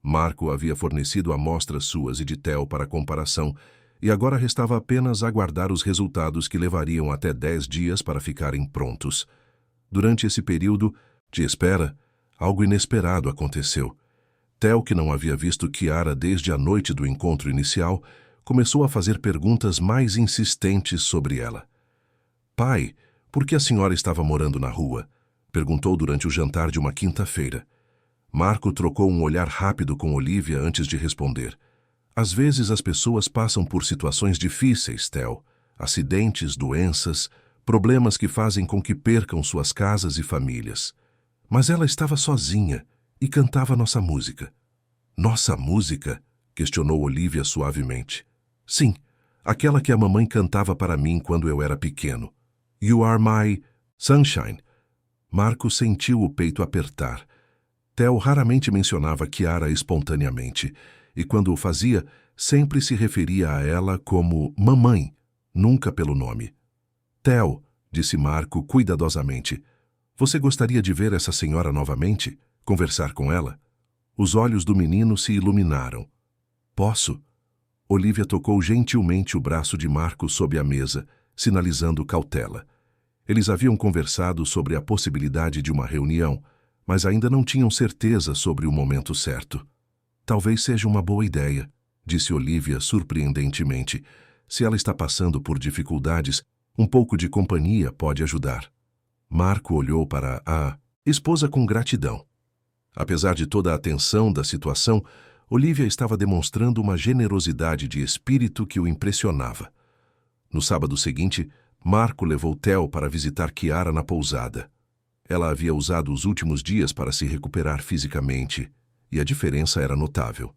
Marco havia fornecido amostras suas e de Theo para comparação, e agora restava apenas aguardar os resultados que levariam até 10 dias para ficarem prontos. Durante esse período de espera, algo inesperado aconteceu. Theo, que não havia visto Chiara desde a noite do encontro inicial, começou a fazer perguntas mais insistentes sobre ela. "Pai, por que a senhora estava morando na rua?" perguntou durante o jantar de uma quinta-feira. Marco trocou um olhar rápido com Olivia antes de responder. "Às vezes as pessoas passam por situações difíceis, Theo. Acidentes, doenças, problemas que fazem com que percam suas casas e famílias. Mas ela estava sozinha e cantava nossa música." "Nossa música?" questionou Olivia suavemente. "Sim, aquela que a mamãe cantava para mim quando eu era pequeno. You are my sunshine." Marco sentiu o peito apertar. Theo raramente mencionava Chiara espontaneamente, e quando o fazia, sempre se referia a ela como mamãe, nunca pelo nome. "Theo", disse Marco cuidadosamente, "você gostaria de ver essa senhora novamente? Conversar com ela?" Os olhos do menino se iluminaram. "Posso?" Olivia tocou gentilmente o braço de Marco sob a mesa, sinalizando cautela. Eles haviam conversado sobre a possibilidade de uma reunião, mas ainda não tinham certeza sobre o momento certo. "Talvez seja uma boa ideia", disse Olivia surpreendentemente. "Se ela está passando por dificuldades, um pouco de companhia pode ajudar." Marco olhou para a esposa com gratidão. Apesar de toda a tensão da situação, Olivia estava demonstrando uma generosidade de espírito que o impressionava. No sábado seguinte, Marco levou Theo para visitar Chiara na pousada. Ela havia usado os últimos dias para se recuperar fisicamente, e a diferença era notável.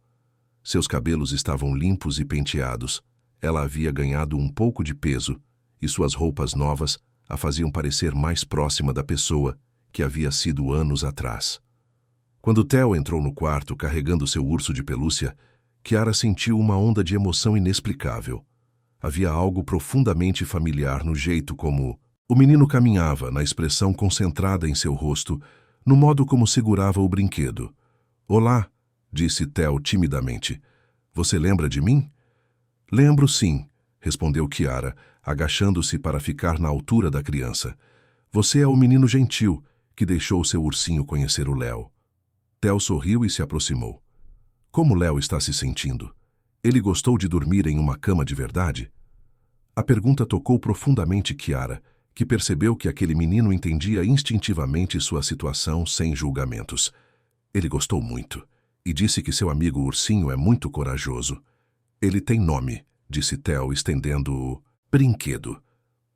Seus cabelos estavam limpos e penteados, ela havia ganhado um pouco de peso, e suas roupas novas a faziam parecer mais próxima da pessoa que havia sido anos atrás. Quando Theo entrou no quarto carregando seu urso de pelúcia, Chiara sentiu uma onda de emoção inexplicável. Havia algo profundamente familiar no jeito como o menino caminhava, na expressão concentrada em seu rosto, no modo como segurava o brinquedo. "Olá", disse Theo timidamente. "Você lembra de mim?" "Lembro, sim", respondeu Chiara, agachando-se para ficar na altura da criança. "Você é o menino gentil que deixou seu ursinho conhecer o Léo." Theo sorriu e se aproximou. "Como Léo está se sentindo? Ele gostou de dormir em uma cama de verdade?" A pergunta tocou profundamente Chiara, que percebeu que aquele menino entendia instintivamente sua situação sem julgamentos. "Ele gostou muito, e disse que seu amigo ursinho é muito corajoso." "Ele tem nome", disse Theo, estendendo o brinquedo.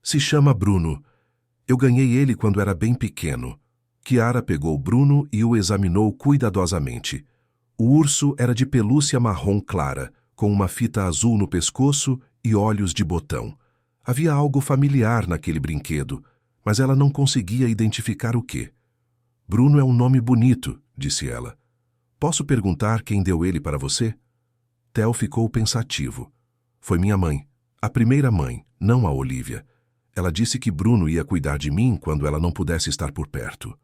"Se chama Bruno. Eu ganhei ele quando era bem pequeno." Chiara pegou Bruno e o examinou cuidadosamente. O urso era de pelúcia marrom clara, com uma fita azul no pescoço e olhos de botão. Havia algo familiar naquele brinquedo, mas ela não conseguia identificar o quê. "Bruno é um nome bonito", disse ela. "Posso perguntar quem deu ele para você?" Theo ficou pensativo. "Foi minha mãe", A primeira mãe, não a Olivia. Ela disse que Bruno ia cuidar de mim quando ela não pudesse estar por perto.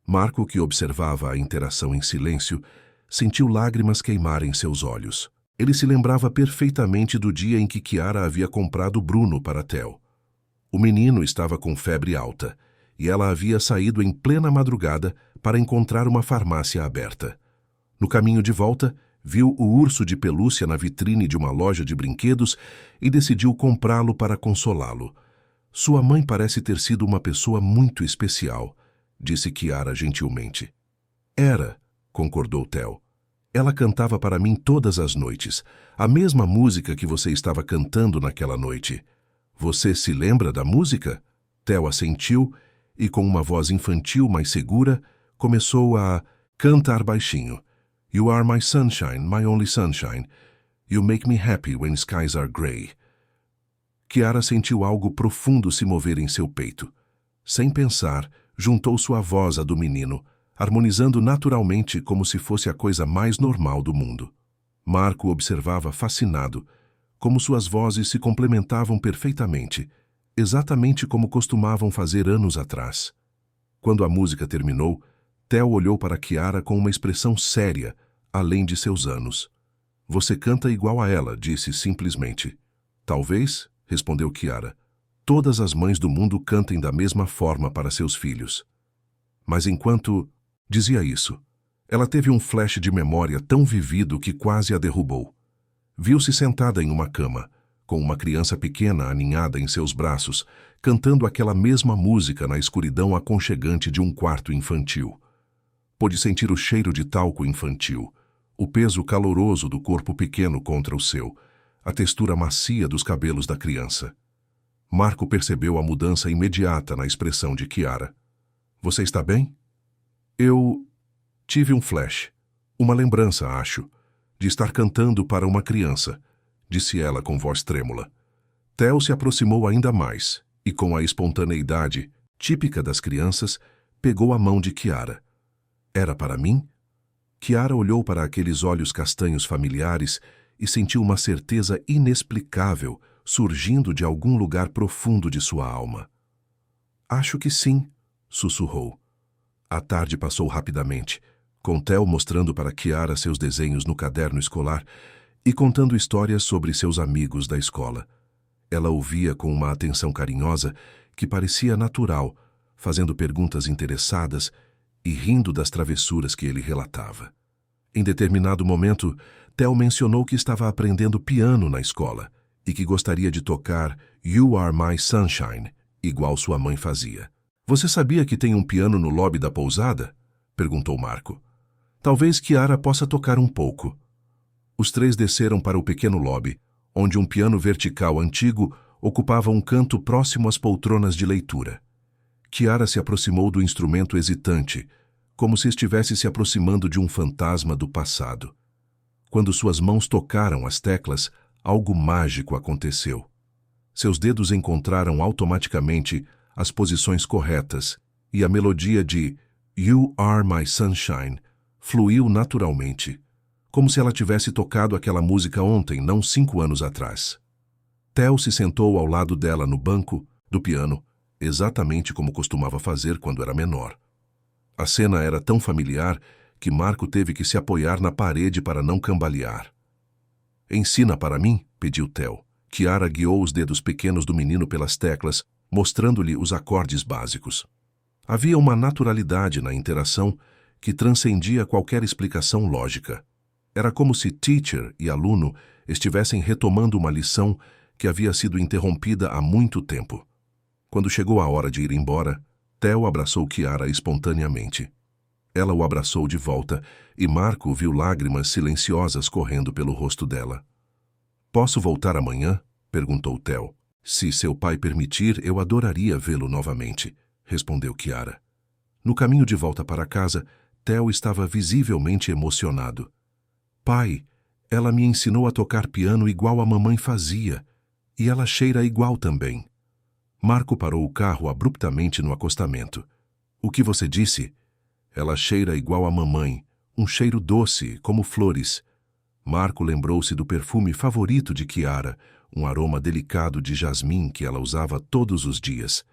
Marco, que observava a interação em silêncio, sentiu lágrimas queimarem seus olhos. Ele se lembrava perfeitamente do dia em que Chiara havia comprado Bruno para Theo. O menino estava com febre alta e ela havia saído em plena madrugada para encontrar uma farmácia aberta. No caminho de volta, viu o urso de pelúcia na vitrine de uma loja de brinquedos e decidiu comprá-lo para consolá-lo. Sua mãe parece ter sido uma pessoa muito especial, disse Chiara gentilmente. Era, concordou Theo. Ela cantava para mim todas as noites, a mesma música que você estava cantando naquela noite. Você se lembra da música? Theo assentiu e, com uma voz infantil mais segura, começou a cantar baixinho. You are my sunshine, my only sunshine. You make me happy when skies are grey. Chiara sentiu algo profundo se mover em seu peito. Sem pensar, juntou sua voz à do menino, harmonizando naturalmente como se fosse a coisa mais normal do mundo. Marco observava fascinado, como suas vozes se complementavam perfeitamente, exatamente como costumavam fazer anos atrás. Quando a música terminou, Theo olhou para Chiara com uma expressão séria, além de seus anos. Você canta igual a ela, disse simplesmente. Talvez, respondeu Chiara, todas as mães do mundo cantem da mesma forma para seus filhos. Mas enquanto dizia isso, ela teve um flash de memória tão vivido que quase a derrubou. Viu-se sentada em uma cama, com uma criança pequena aninhada em seus braços, cantando aquela mesma música na escuridão aconchegante de um quarto infantil. Pôde sentir o cheiro de talco infantil, o peso caloroso do corpo pequeno contra o seu, a textura macia dos cabelos da criança. Marco percebeu a mudança imediata na expressão de Chiara. Você está bem? Eu tive um flash, uma lembrança, acho, de estar cantando para uma criança, disse ela com voz trêmula. Theo se aproximou ainda mais e, com a espontaneidade típica das crianças, pegou a mão de Chiara. Era para mim? Chiara olhou para aqueles olhos castanhos familiares e sentiu uma certeza inexplicável surgindo de algum lugar profundo de sua alma. Acho que sim, sussurrou. A tarde passou rapidamente, com Theo mostrando para Chiara seus desenhos no caderno escolar e contando histórias sobre seus amigos da escola. Ela ouvia com uma atenção carinhosa que parecia natural, fazendo perguntas interessadas e rindo das travessuras que ele relatava. Em determinado momento, Theo mencionou que estava aprendendo piano na escola e que gostaria de tocar You Are My Sunshine, igual sua mãe fazia. Você sabia que tem um piano no lobby da pousada? Perguntou Marco. Talvez Chiara possa tocar um pouco. Os três desceram para o pequeno lobby, onde um piano vertical antigo ocupava um canto próximo às poltronas de leitura. Chiara se aproximou do instrumento hesitante, como se estivesse se aproximando de um fantasma do passado. Quando suas mãos tocaram as teclas, algo mágico aconteceu. Seus dedos encontraram automaticamente as posições corretas e a melodia de You Are My Sunshine fluiu naturalmente, como se ela tivesse tocado aquela música ontem, não 5 anos atrás. Theo se sentou ao lado dela no banco do piano, exatamente como costumava fazer quando era menor. A cena era tão familiar que Marco teve que se apoiar na parede para não cambalear. Ensina para mim, pediu Theo. Chiara guiou os dedos pequenos do menino pelas teclas, mostrando-lhe os acordes básicos. Havia uma naturalidade na interação que transcendia qualquer explicação lógica. Era como se teacher e aluno estivessem retomando uma lição que havia sido interrompida há muito tempo. Quando chegou a hora de ir embora, Theo abraçou Chiara espontaneamente. Ela o abraçou de volta e Marco viu lágrimas silenciosas correndo pelo rosto dela. Posso voltar amanhã? Perguntou Theo. Se seu pai permitir, eu adoraria vê-lo novamente, respondeu Chiara. No caminho de volta para casa, Theo estava visivelmente emocionado. Pai, ela me ensinou a tocar piano igual a mamãe fazia, e ela cheira igual também. Marco parou o carro abruptamente no acostamento. O que você disse? Ela cheira igual a mamãe, um cheiro doce, como flores. Marco lembrou-se do perfume favorito de Chiara, um aroma delicado de jasmim que ela usava todos os dias.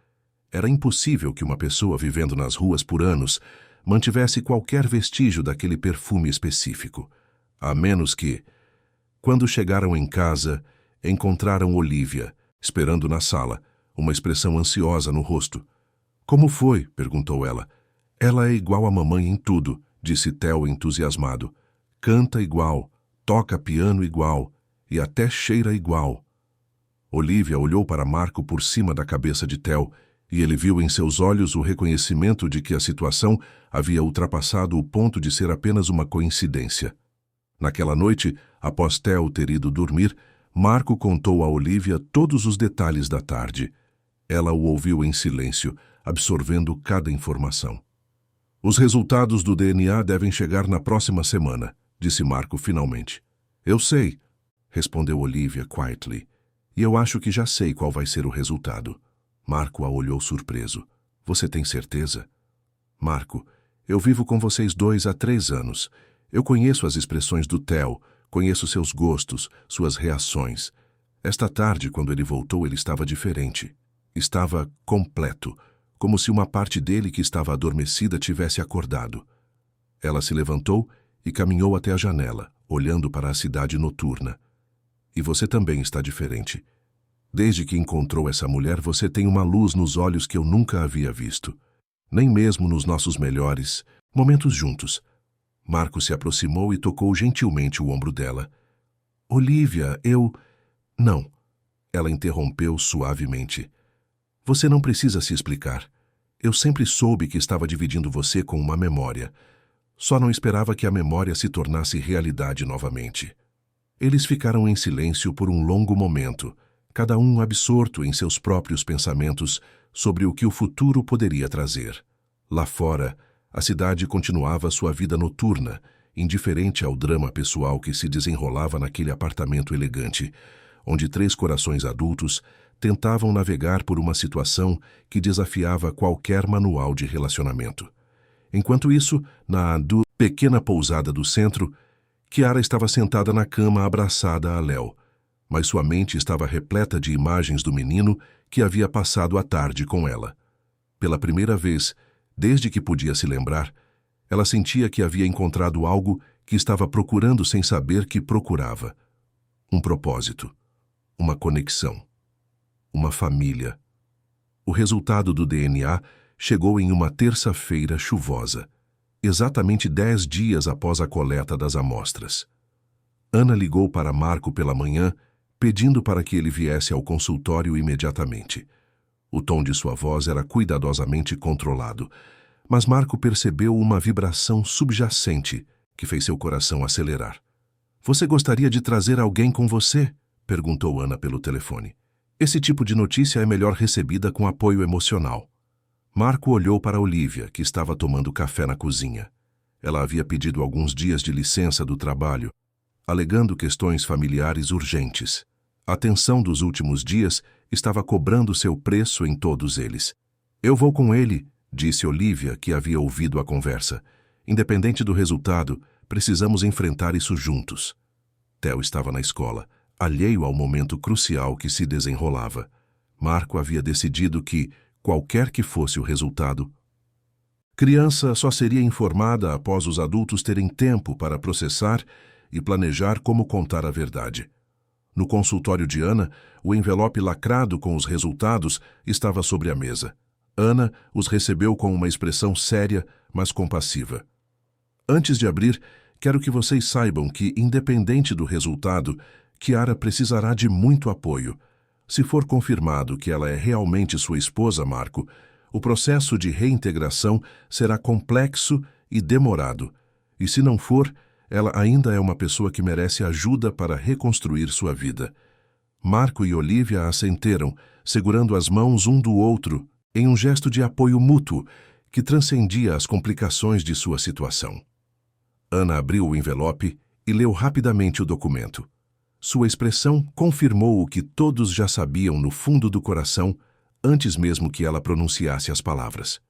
Era impossível que uma pessoa vivendo nas ruas por anos mantivesse qualquer vestígio daquele perfume específico, a menos que, quando chegaram em casa, encontraram Olivia, esperando na sala, uma expressão ansiosa no rosto. "Como foi?" perguntou ela. "Ela é igual à mamãe em tudo", disse Theo entusiasmado. "Canta igual, toca piano igual e até cheira igual." Olivia olhou para Marco por cima da cabeça de Theo e ele viu em seus olhos o reconhecimento de que a situação havia ultrapassado o ponto de ser apenas uma coincidência. Naquela noite, após Theo ter ido dormir, Marco contou a Olivia todos os detalhes da tarde. Ela o ouviu em silêncio, absorvendo cada informação. "Os resultados do DNA devem chegar na próxima semana", disse Marco finalmente. "Eu sei", respondeu Olivia quietly. "E eu acho que já sei qual vai ser o resultado." Marco a olhou surpreso. "Você tem certeza?" "Marco, eu vivo com vocês dois há 3 anos. Eu conheço as expressões do Theo, conheço seus gostos, suas reações. Esta tarde, quando ele voltou, ele estava diferente. Estava completo, como se uma parte dele que estava adormecida tivesse acordado." Ela se levantou e caminhou até a janela, olhando para a cidade noturna. "E você também está diferente. Desde que encontrou essa mulher, você tem uma luz nos olhos que eu nunca havia visto. Nem mesmo nos nossos melhores momentos juntos." Marco se aproximou e tocou gentilmente o ombro dela. "Olivia, eu..." "Não." Ela interrompeu suavemente. "Você não precisa se explicar. Eu sempre soube que estava dividindo você com uma memória. Só não esperava que a memória se tornasse realidade novamente." Eles ficaram em silêncio por um longo momento, cada um absorto em seus próprios pensamentos sobre o que o futuro poderia trazer. Lá fora, a cidade continuava sua vida noturna, indiferente ao drama pessoal que se desenrolava naquele apartamento elegante, onde 3 corações adultos tentavam navegar por uma situação que desafiava qualquer manual de relacionamento. Enquanto isso, na pequena pousada do centro, Chiara estava sentada na cama abraçada a Léo, mas sua mente estava repleta de imagens do menino que havia passado a tarde com ela. Pela primeira vez, desde que podia se lembrar, ela sentia que havia encontrado algo que estava procurando sem saber que procurava. Um propósito, uma conexão, uma família. O resultado do DNA chegou em uma terça-feira chuvosa, exatamente 10 dias após a coleta das amostras. Ana ligou para Marco pela manhã, pedindo para que ele viesse ao consultório imediatamente. O tom de sua voz era cuidadosamente controlado, mas Marco percebeu uma vibração subjacente que fez seu coração acelerar. "Você gostaria de trazer alguém com você?" perguntou Ana pelo telefone. "Esse tipo de notícia é melhor recebida com apoio emocional." Marco olhou para Olivia, que estava tomando café na cozinha. Ela havia pedido alguns dias de licença do trabalho, alegando questões familiares urgentes. A tensão dos últimos dias estava cobrando seu preço em todos eles. "Eu vou com ele", disse Olivia, que havia ouvido a conversa. "Independente do resultado, precisamos enfrentar isso juntos." Theo estava na escola, alheio ao momento crucial que se desenrolava. Marco havia decidido que, qualquer que fosse o resultado, criança só seria informada após os adultos terem tempo para processar e planejar como contar a verdade. No consultório de Ana, o envelope lacrado com os resultados estava sobre a mesa. Ana os recebeu com uma expressão séria, mas compassiva. "Antes de abrir, quero que vocês saibam que, independente do resultado, Chiara precisará de muito apoio. Se for confirmado que ela é realmente sua esposa, Marco, o processo de reintegração será complexo e demorado. E se não for, ela ainda é uma pessoa que merece ajuda para reconstruir sua vida." Marco e Olivia assenteram, segurando as mãos um do outro, em um gesto de apoio mútuo que transcendia as complicações de sua situação. Ana abriu o envelope e leu rapidamente o documento. Sua expressão confirmou o que todos já sabiam no fundo do coração, antes mesmo que ela pronunciasse as palavras.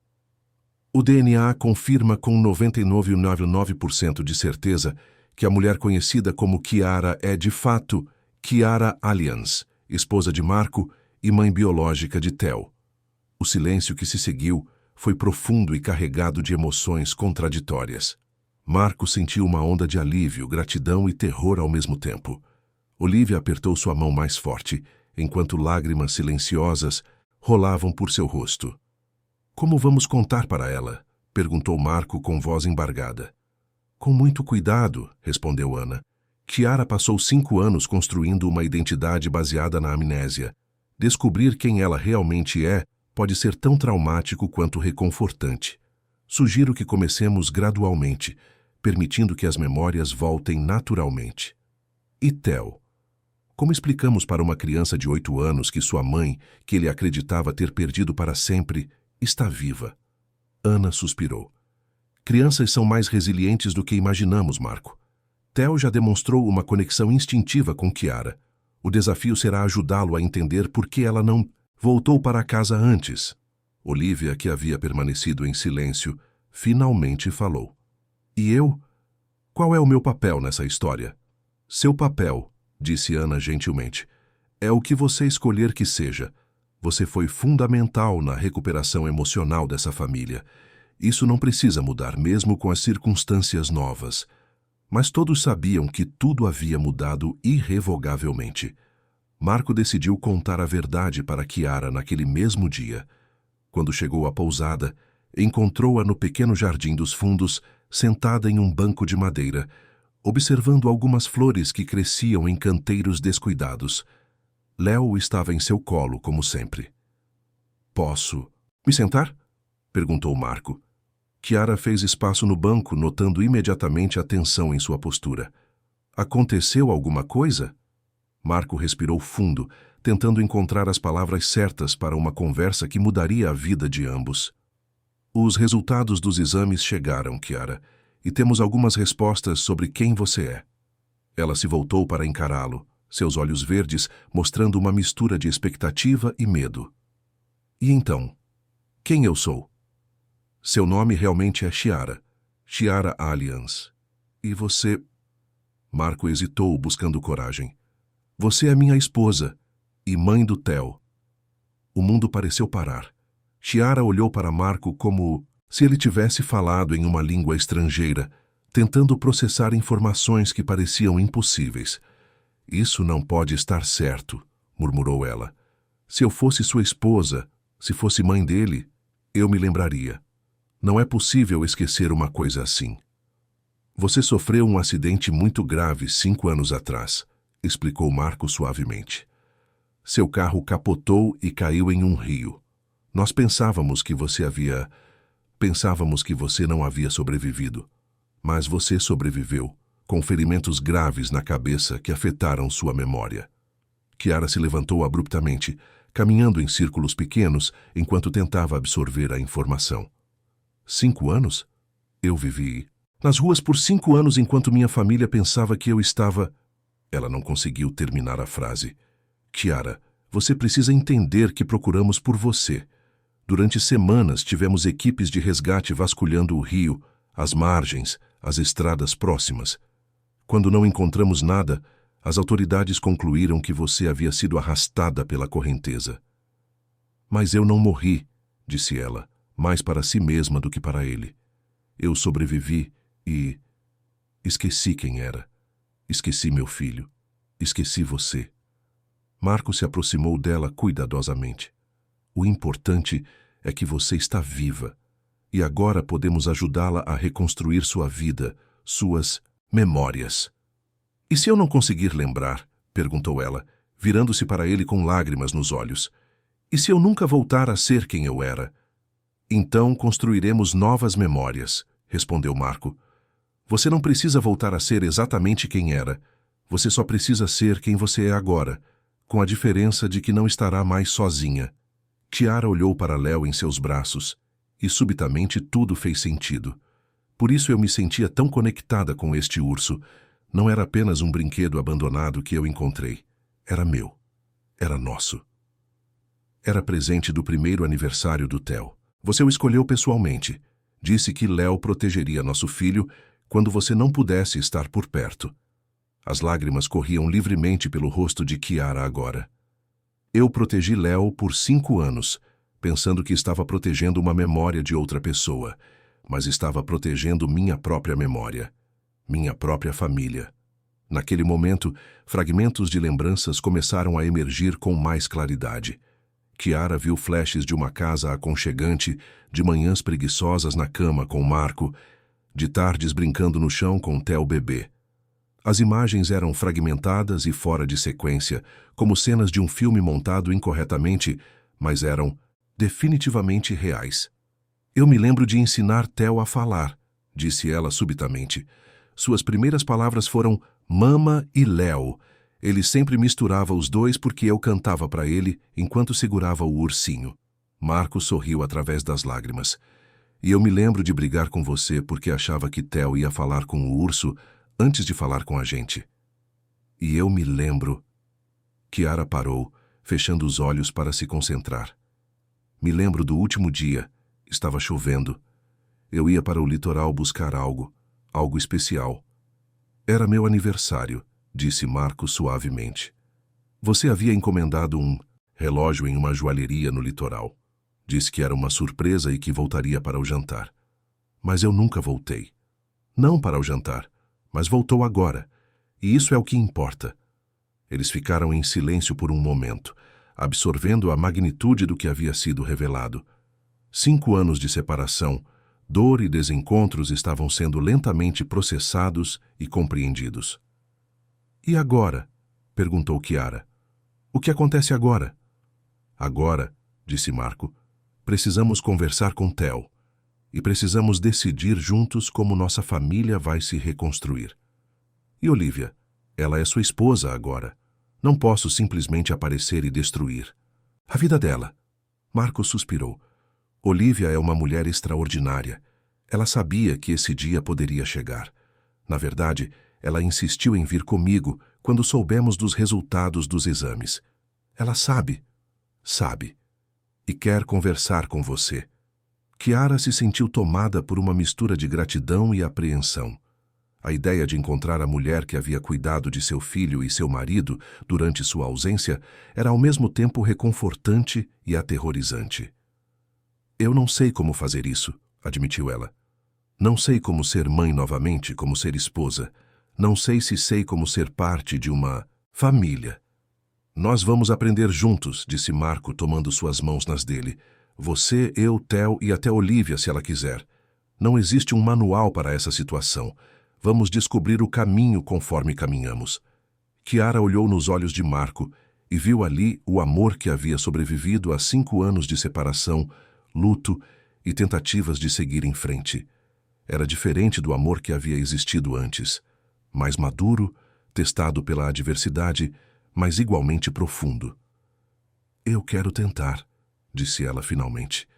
O DNA confirma com 99,99% de certeza que a mulher conhecida como Chiara é, de fato, Chiara Allianz, esposa de Marco e mãe biológica de Theo. O silêncio que se seguiu foi profundo e carregado de emoções contraditórias. Marco sentiu uma onda de alívio, gratidão e terror ao mesmo tempo. Olivia apertou sua mão mais forte, enquanto lágrimas silenciosas rolavam por seu rosto. "Como vamos contar para ela?" perguntou Marco com voz embargada. "Com muito cuidado", respondeu Ana. Chiara passou 5 anos construindo uma identidade baseada na amnésia. Descobrir quem ela realmente é pode ser tão traumático quanto reconfortante. Sugiro que comecemos gradualmente, permitindo que as memórias voltem naturalmente. E Theo? Como explicamos para uma criança de 8 anos que sua mãe, que ele acreditava ter perdido para sempre, está viva? Ana suspirou. Crianças são mais resilientes do que imaginamos, Marco. Theo já demonstrou uma conexão instintiva com Chiara. O desafio será ajudá-lo a entender por que ela não voltou para casa antes. Olivia, que havia permanecido em silêncio, finalmente falou. "E eu? Qual é o meu papel nessa história?" "Seu papel", disse Ana gentilmente, "é o que você escolher que seja. Você foi fundamental na recuperação emocional dessa família. Isso não precisa mudar mesmo com as circunstâncias novas." Mas todos sabiam que tudo havia mudado irrevogavelmente. Marco decidiu contar a verdade para Chiara naquele mesmo dia. Quando chegou à pousada, encontrou-a no pequeno jardim dos fundos, sentada em um banco de madeira, observando algumas flores que cresciam em canteiros descuidados. Léo estava em seu colo, como sempre. "Posso me sentar?" perguntou Marco. Chiara fez espaço no banco, notando imediatamente a tensão em sua postura. "Aconteceu alguma coisa?" Marco respirou fundo, tentando encontrar as palavras certas para uma conversa que mudaria a vida de ambos. "Os resultados dos exames chegaram, Chiara, e temos algumas respostas sobre quem você é." Ela se voltou para encará-lo, seus olhos verdes mostrando uma mistura de expectativa e medo. "E então? Quem eu sou?" "Seu nome realmente é Chiara. Chiara Allianz. E você..." Marco hesitou, buscando coragem. "Você é minha esposa e mãe do Theo." O mundo pareceu parar. Chiara olhou para Marco como se ele tivesse falado em uma língua estrangeira, tentando processar informações que pareciam impossíveis. "Isso não pode estar certo", murmurou ela. "Se eu fosse sua esposa, se fosse mãe dele, eu me lembraria. Não é possível esquecer uma coisa assim." "Você sofreu um acidente muito grave 5 anos atrás", explicou Marco suavemente. "Seu carro capotou e caiu em um rio. Nós pensávamos que você não havia sobrevivido. Mas você sobreviveu, com ferimentos graves na cabeça que afetaram sua memória." Chiara se levantou abruptamente, caminhando em círculos pequenos enquanto tentava absorver a informação. 5 anos? Eu vivi nas ruas por 5 anos enquanto minha família pensava que eu estava... Ela não conseguiu terminar a frase. "Chiara, você precisa entender que procuramos por você. Durante semanas tivemos equipes de resgate vasculhando o rio, as margens, as estradas próximas. Quando não encontramos nada, as autoridades concluíram que você havia sido arrastada pela correnteza." "Mas eu não morri", disse ela, mais para si mesma do que para ele. "Eu sobrevivi e... esqueci quem era. Esqueci meu filho. Esqueci você." Marco se aproximou dela cuidadosamente. "O importante é que você está viva. E agora podemos ajudá-la a reconstruir sua vida, suas memórias." "E se eu não conseguir lembrar?" perguntou ela, virando-se para ele com lágrimas nos olhos. "E se eu nunca voltar a ser quem eu era?" "Então construiremos novas memórias", respondeu Marco. "Você não precisa voltar a ser exatamente quem era. Você só precisa ser quem você é agora, com a diferença de que não estará mais sozinha." Chiara olhou para Léo em seus braços, e subitamente tudo fez sentido. Por isso eu me sentia tão conectada com este urso. Não era apenas um brinquedo abandonado que eu encontrei. Era meu. Era nosso. Era presente do primeiro aniversário do Theo. Você o escolheu pessoalmente. Disse que Léo protegeria nosso filho quando você não pudesse estar por perto. As lágrimas corriam livremente pelo rosto de Chiara agora. Eu protegi Léo por 5 anos, pensando que estava protegendo uma memória de outra pessoa, mas estava protegendo minha própria memória, minha própria família. Naquele momento, fragmentos de lembranças começaram a emergir com mais claridade. Kiara viu flashes de uma casa aconchegante, de manhãs preguiçosas na cama com Marco, de tardes brincando no chão com Theo bebê. As imagens eram fragmentadas e fora de sequência, como cenas de um filme montado incorretamente, mas eram definitivamente reais. Eu me lembro de ensinar Theo a falar, disse ela subitamente. Suas primeiras palavras foram Mama e Léo. Ele sempre misturava os dois porque eu cantava para ele enquanto segurava o ursinho. Marco sorriu através das lágrimas. E eu me lembro de brigar com você porque achava que Theo ia falar com o urso antes de falar com a gente. E eu me lembro... Kiara parou, fechando os olhos para se concentrar. Me lembro do último dia. Estava chovendo. Eu ia para o litoral buscar algo especial. Era meu aniversário, disse Marco suavemente. Você havia encomendado um relógio em uma joalheria no litoral. Disse que era uma surpresa e que voltaria para o jantar. Mas eu nunca voltei. Não para o jantar, mas voltou agora. E isso é o que importa. Eles ficaram em silêncio por um momento, absorvendo a magnitude do que havia sido revelado. 5 anos de separação, dor e desencontros estavam sendo lentamente processados e compreendidos. E agora? Perguntou Kiara. O que acontece agora? Agora, disse Marco, precisamos conversar com Theo. E precisamos decidir juntos como nossa família vai se reconstruir. E Olivia? Ela é sua esposa agora. Não posso simplesmente aparecer e destruir a vida dela. Marco suspirou. Olivia é uma mulher extraordinária. Ela sabia que esse dia poderia chegar. Na verdade, ela insistiu em vir comigo quando soubemos dos resultados dos exames. Ela sabe. E quer conversar com você. Kiara se sentiu tomada por uma mistura de gratidão e apreensão. A ideia de encontrar a mulher que havia cuidado de seu filho e seu marido durante sua ausência era ao mesmo tempo reconfortante e aterrorizante. Eu não sei como fazer isso, admitiu ela. Não sei como ser mãe novamente, como ser esposa. Não sei se sei como ser parte de uma família. Nós vamos aprender juntos, disse Marco, tomando suas mãos nas dele. Você, eu, Theo e até Olivia, se ela quiser. Não existe um manual para essa situação. Vamos descobrir o caminho conforme caminhamos. Kiara olhou nos olhos de Marco e viu ali o amor que havia sobrevivido a 5 anos de separação, luto e tentativas de seguir em frente. Era diferente do amor que havia existido antes. Mais maduro, testado pela adversidade, mas igualmente profundo. Eu quero tentar, disse ela finalmente.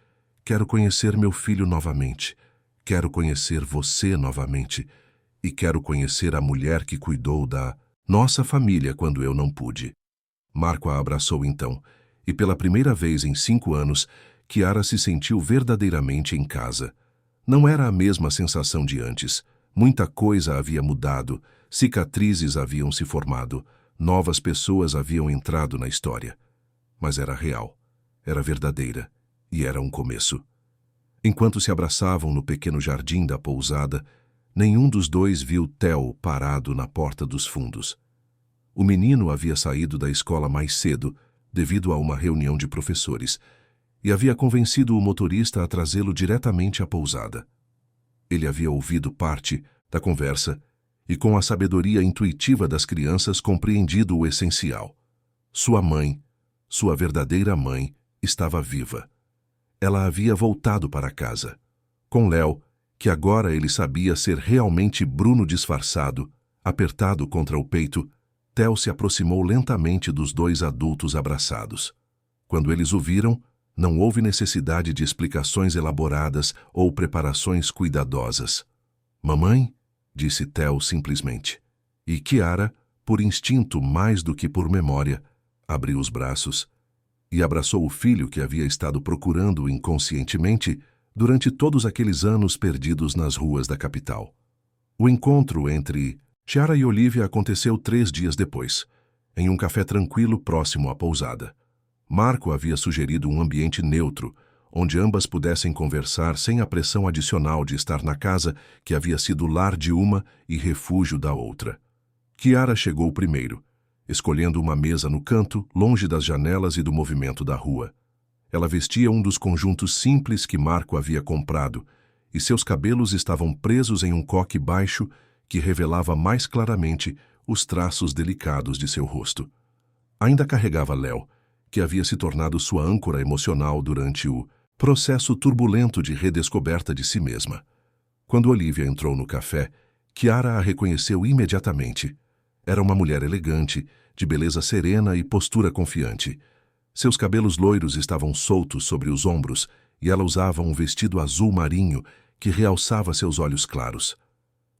Quero conhecer meu filho novamente. Quero conhecer você novamente. E quero conhecer a mulher que cuidou da nossa família quando eu não pude. Marco a abraçou então, e pela primeira vez em 5 anos, Kiara se sentiu verdadeiramente em casa. Não era a mesma sensação de antes. Muita coisa havia mudado, cicatrizes haviam se formado, novas pessoas haviam entrado na história. Mas era real, era verdadeira, e era um começo. Enquanto se abraçavam no pequeno jardim da pousada, nenhum dos dois viu Theo parado na porta dos fundos. O menino havia saído da escola mais cedo, devido a uma reunião de professores, e havia convencido o motorista a trazê-lo diretamente à pousada. Ele havia ouvido parte da conversa e, com a sabedoria intuitiva das crianças, compreendido o essencial. Sua mãe, sua verdadeira mãe, estava viva. Ela havia voltado para casa. Com Léo, que agora ele sabia ser realmente Bruno disfarçado, apertado contra o peito, Theo se aproximou lentamente dos 2 adultos abraçados. Quando eles o viram, não houve necessidade de explicações elaboradas ou preparações cuidadosas. Mamãe, disse Theo simplesmente. E Kiara, por instinto mais do que por memória, abriu os braços e abraçou o filho que havia estado procurando inconscientemente durante todos aqueles anos perdidos nas ruas da capital. O encontro entre Kiara e Olivia aconteceu 3 dias depois, em um café tranquilo próximo à pousada. Marco havia sugerido um ambiente neutro, onde ambas pudessem conversar sem a pressão adicional de estar na casa que havia sido lar de uma e refúgio da outra. Chiara chegou primeiro, escolhendo uma mesa no canto, longe das janelas e do movimento da rua. Ela vestia um dos conjuntos simples que Marco havia comprado, e seus cabelos estavam presos em um coque baixo que revelava mais claramente os traços delicados de seu rosto. Ainda carregava Léo, que havia se tornado sua âncora emocional durante o processo turbulento de redescoberta de si mesma. Quando Olivia entrou no café, Chiara a reconheceu imediatamente. Era uma mulher elegante, de beleza serena e postura confiante. Seus cabelos loiros estavam soltos sobre os ombros e ela usava um vestido azul marinho que realçava seus olhos claros.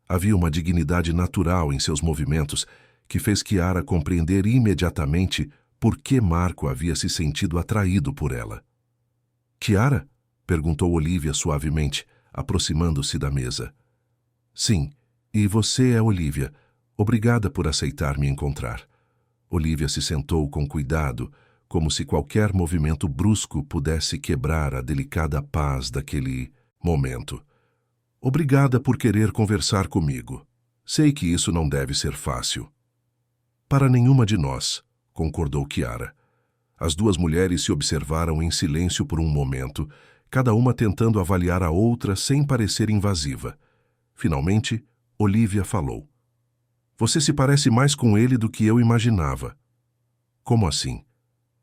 Havia uma dignidade natural em seus movimentos que fez Chiara compreender imediatamente por que Marco havia se sentido atraído por ela. «Chiara?» perguntou Olivia suavemente, aproximando-se da mesa. «Sim, e você é Olivia. Obrigada por aceitar me encontrar». Olivia se sentou com cuidado, como se qualquer movimento brusco pudesse quebrar a delicada paz daquele momento. «Obrigada por querer conversar comigo. Sei que isso não deve ser fácil». «Para nenhuma de nós», concordou Chiara. As duas mulheres se observaram em silêncio por um momento, cada uma tentando avaliar a outra sem parecer invasiva. Finalmente, Olivia falou. «Você se parece mais com ele do que eu imaginava». «Como assim?»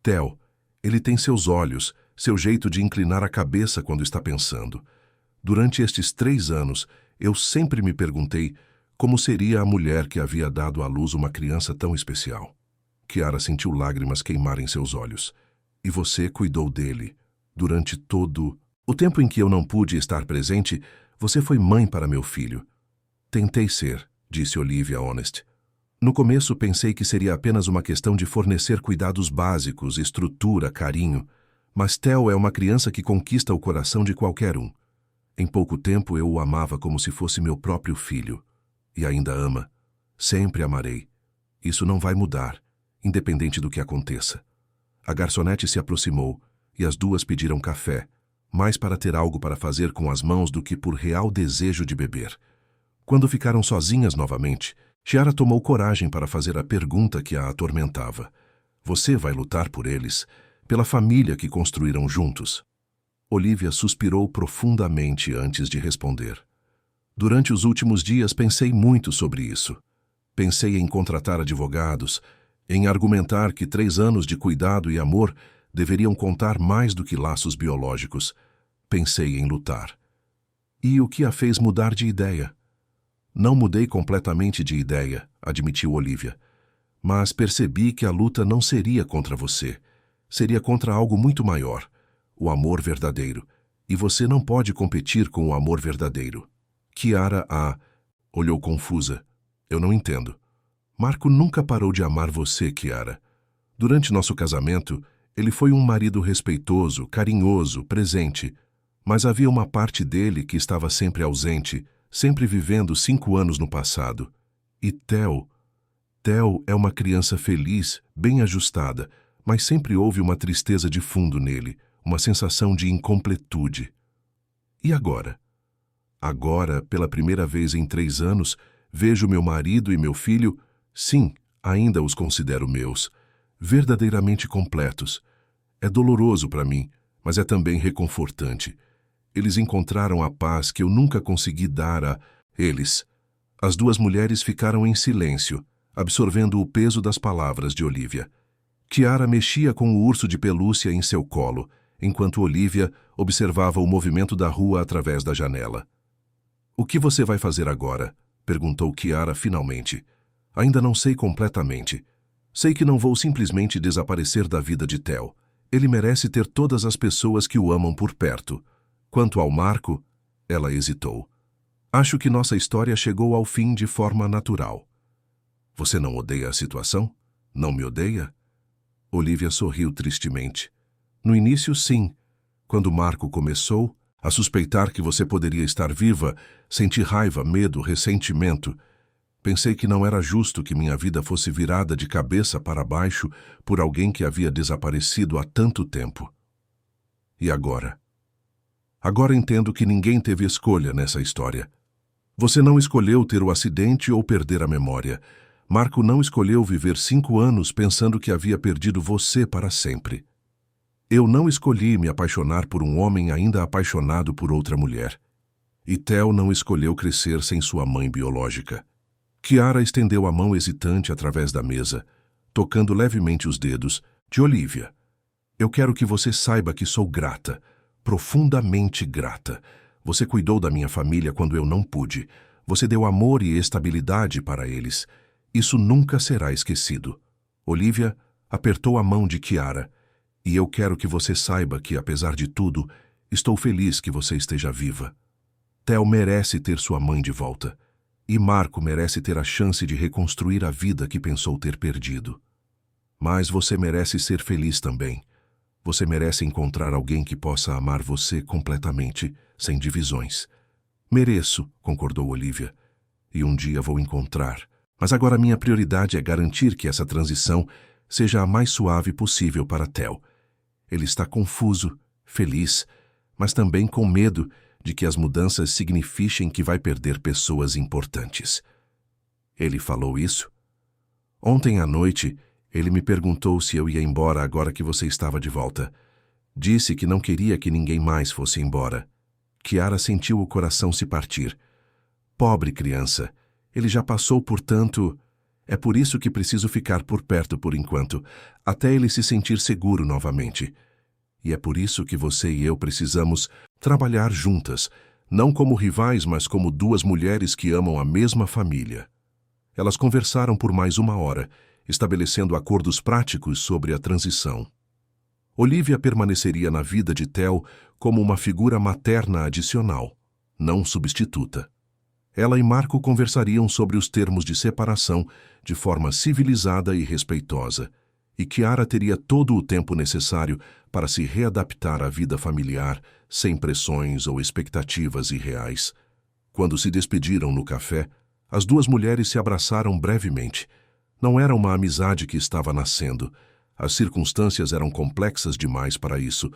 «Theo, ele tem seus olhos, seu jeito de inclinar a cabeça quando está pensando. Durante estes 3 anos, eu sempre me perguntei como seria a mulher que havia dado à luz uma criança tão especial». Chiara sentiu lágrimas queimarem seus olhos. «E você cuidou dele. Durante todo o tempo em que eu não pude estar presente, você foi mãe para meu filho». «Tentei ser», disse Olivia Honest. «No começo pensei que seria apenas uma questão de fornecer cuidados básicos, estrutura, carinho. Mas Theo é uma criança que conquista o coração de qualquer um. Em pouco tempo eu o amava como se fosse meu próprio filho. E ainda ama. Sempre amarei. Isso não vai mudar, independente do que aconteça». A garçonete se aproximou e as duas pediram café, mais para ter algo para fazer com as mãos do que por real desejo de beber. Quando ficaram sozinhas novamente, Chiara tomou coragem para fazer a pergunta que a atormentava. «Você vai lutar por eles, pela família que construíram juntos?» Olivia suspirou profundamente antes de responder. «Durante os últimos dias pensei muito sobre isso. Pensei em contratar advogados, em argumentar que 3 anos de cuidado e amor deveriam contar mais do que laços biológicos. Pensei em lutar. E o que a fez mudar de ideia?» «Não mudei completamente de ideia», admitiu Olivia. «Mas percebi que a luta não seria contra você. Seria contra algo muito maior, o amor verdadeiro. E você não pode competir com o amor verdadeiro». Chiara olhou confusa. «Eu não entendo». «Marco nunca parou de amar você, Chiara. Durante nosso casamento, ele foi um marido respeitoso, carinhoso, presente. Mas havia uma parte dele que estava sempre ausente, sempre vivendo 5 anos no passado. E Theo é uma criança feliz, bem ajustada, mas sempre houve uma tristeza de fundo nele, uma sensação de incompletude. E agora? Agora, pela primeira vez em 3 anos, vejo meu marido e meu filho, sim, ainda os considero meus, verdadeiramente completos. É doloroso para mim, mas é também reconfortante. Eles encontraram a paz que eu nunca consegui dar a eles». As duas mulheres ficaram em silêncio, absorvendo o peso das palavras de Olivia. Chiara mexia com o urso de pelúcia em seu colo, enquanto Olivia observava o movimento da rua através da janela. «O que você vai fazer agora?» perguntou Chiara finalmente. «Ainda não sei completamente. Sei que não vou simplesmente desaparecer da vida de Theo. Ele merece ter todas as pessoas que o amam por perto. Quanto ao Marco», ela hesitou. «Acho que nossa história chegou ao fim de forma natural». «Você não odeia a situação? Não me odeia?» Olivia sorriu tristemente. «No início, sim. Quando Marco começou a suspeitar que você poderia estar viva, senti raiva, medo, ressentimento. Pensei que não era justo que minha vida fosse virada de cabeça para baixo por alguém que havia desaparecido há tanto tempo. E agora? Agora entendo que ninguém teve escolha nessa história. Você não escolheu ter o acidente ou perder a memória. Marco não escolheu viver 5 anos pensando que havia perdido você para sempre. Eu não escolhi me apaixonar por um homem ainda apaixonado por outra mulher. E Theo não escolheu crescer sem sua mãe biológica. Chiara estendeu a mão hesitante através da mesa, tocando levemente os dedos, de Olivia. Eu quero que você saiba que sou grata, profundamente grata. Você cuidou da minha família quando eu não pude. Você deu amor e estabilidade para eles. Isso nunca será esquecido. Olivia apertou a mão de Chiara. E eu quero que você saiba que, apesar de tudo, estou feliz que você esteja viva. Theo merece ter sua mãe de volta. E Marco merece ter a chance de reconstruir a vida que pensou ter perdido. Mas você merece ser feliz também. Você merece encontrar alguém que possa amar você completamente, sem divisões. Mereço, concordou Olivia. E um dia vou encontrar. Mas agora minha prioridade é garantir que essa transição seja a mais suave possível para Theo. Ele está confuso, feliz, mas também com medo de que as mudanças signifiquem que vai perder pessoas importantes. Ele falou isso? Ontem à noite, ele me perguntou se eu ia embora agora que você estava de volta. Disse que não queria que ninguém mais fosse embora. Chiara sentiu o coração se partir. Pobre criança, ele já passou por tanto. É por isso que preciso ficar por perto por enquanto, até ele se sentir seguro novamente. E é por isso que você e eu precisamos trabalhar juntas, não como rivais, mas como duas mulheres que amam a mesma família. Elas conversaram por mais 1 hora, estabelecendo acordos práticos sobre a transição. Olivia permaneceria na vida de Theo como uma figura materna adicional, não substituta. Ela e Marco conversariam sobre os termos de separação de forma civilizada e respeitosa, e Chiara teria todo o tempo necessário para se readaptar à vida familiar, sem pressões ou expectativas irreais. Quando se despediram no café, as duas mulheres se abraçaram brevemente. Não era uma amizade que estava nascendo. As circunstâncias eram complexas demais para isso,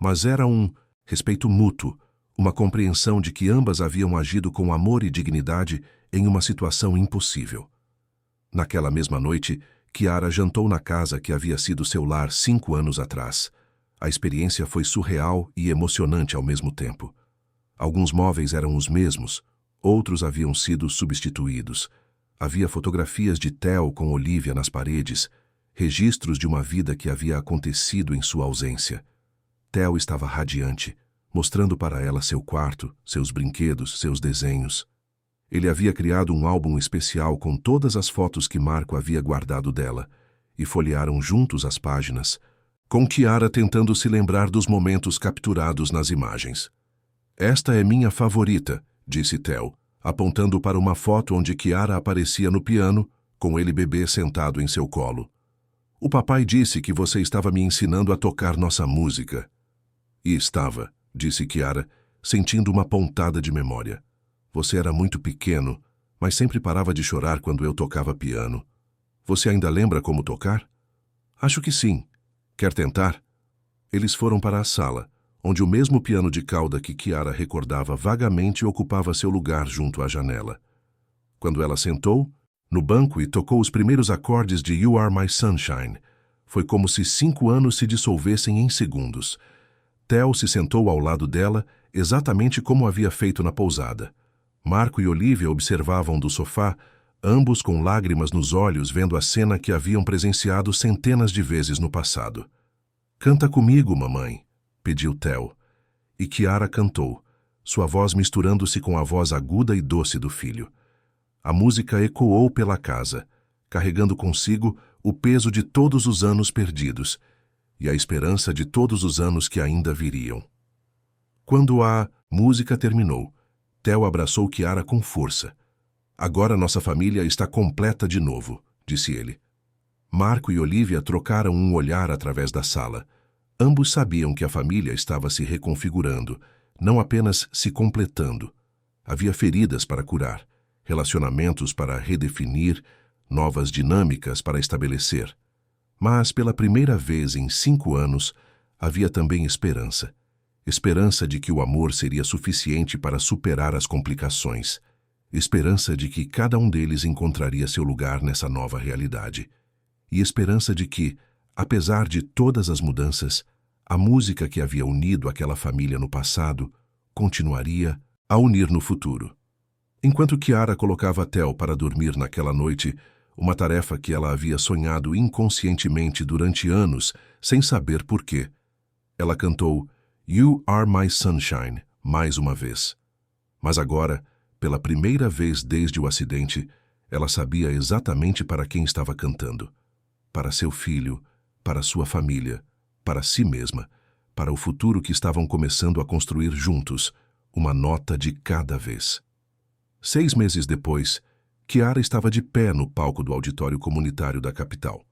mas era um respeito mútuo, uma compreensão de que ambas haviam agido com amor e dignidade em uma situação impossível. Naquela mesma noite, Chiara jantou na casa que havia sido seu lar 5 anos atrás. A experiência foi surreal e emocionante ao mesmo tempo. Alguns móveis eram os mesmos, outros haviam sido substituídos. Havia fotografias de Theo com Olivia nas paredes, registros de uma vida que havia acontecido em sua ausência. Theo estava radiante, mostrando para ela seu quarto, seus brinquedos, seus desenhos. Ele havia criado um álbum especial com todas as fotos que Marco havia guardado dela, e folhearam juntos as páginas, com Chiara tentando se lembrar dos momentos capturados nas imagens. Esta é minha favorita, disse Theo, apontando para uma foto onde Chiara aparecia no piano, com ele bebê sentado em seu colo. O papai disse que você estava me ensinando a tocar nossa música. E estava, disse Chiara, sentindo uma pontada de memória. Você era muito pequeno, mas sempre parava de chorar quando eu tocava piano. Você ainda lembra como tocar? Acho que sim. Quer tentar? Eles foram para a sala, onde o mesmo piano de cauda que Chiara recordava vagamente ocupava seu lugar junto à janela. Quando ela sentou no banco e tocou os primeiros acordes de You Are My Sunshine, foi como se 5 anos se dissolvessem em segundos. Theo se sentou ao lado dela, exatamente como havia feito na pousada. Marco e Olivia observavam do sofá, ambos com lágrimas nos olhos vendo a cena que haviam presenciado centenas de vezes no passado. Canta comigo, mamãe, pediu Theo. E Chiara cantou, sua voz misturando-se com a voz aguda e doce do filho. A música ecoou pela casa, carregando consigo o peso de todos os anos perdidos e a esperança de todos os anos que ainda viriam. Quando a música terminou, Theo abraçou Chiara com força. Agora nossa família está completa de novo, disse ele. Marco e Olivia trocaram um olhar através da sala. Ambos sabiam que a família estava se reconfigurando, não apenas se completando. Havia feridas para curar, relacionamentos para redefinir, novas dinâmicas para estabelecer. Mas, pela primeira vez em 5 anos, havia também esperança. Esperança de que o amor seria suficiente para superar as complicações. Esperança de que cada um deles encontraria seu lugar nessa nova realidade. E esperança de que, apesar de todas as mudanças, a música que havia unido aquela família no passado continuaria a unir no futuro. Enquanto Chiara colocava Theo para dormir naquela noite, uma tarefa que ela havia sonhado inconscientemente durante anos, sem saber por quê, ela cantou You Are My Sunshine mais uma vez. Mas agora, pela primeira vez desde o acidente, ela sabia exatamente para quem estava cantando. Para seu filho, para sua família, para si mesma, para o futuro que estavam começando a construir juntos, uma nota de cada vez. 6 meses depois, Chiara estava de pé no palco do auditório comunitário da capital,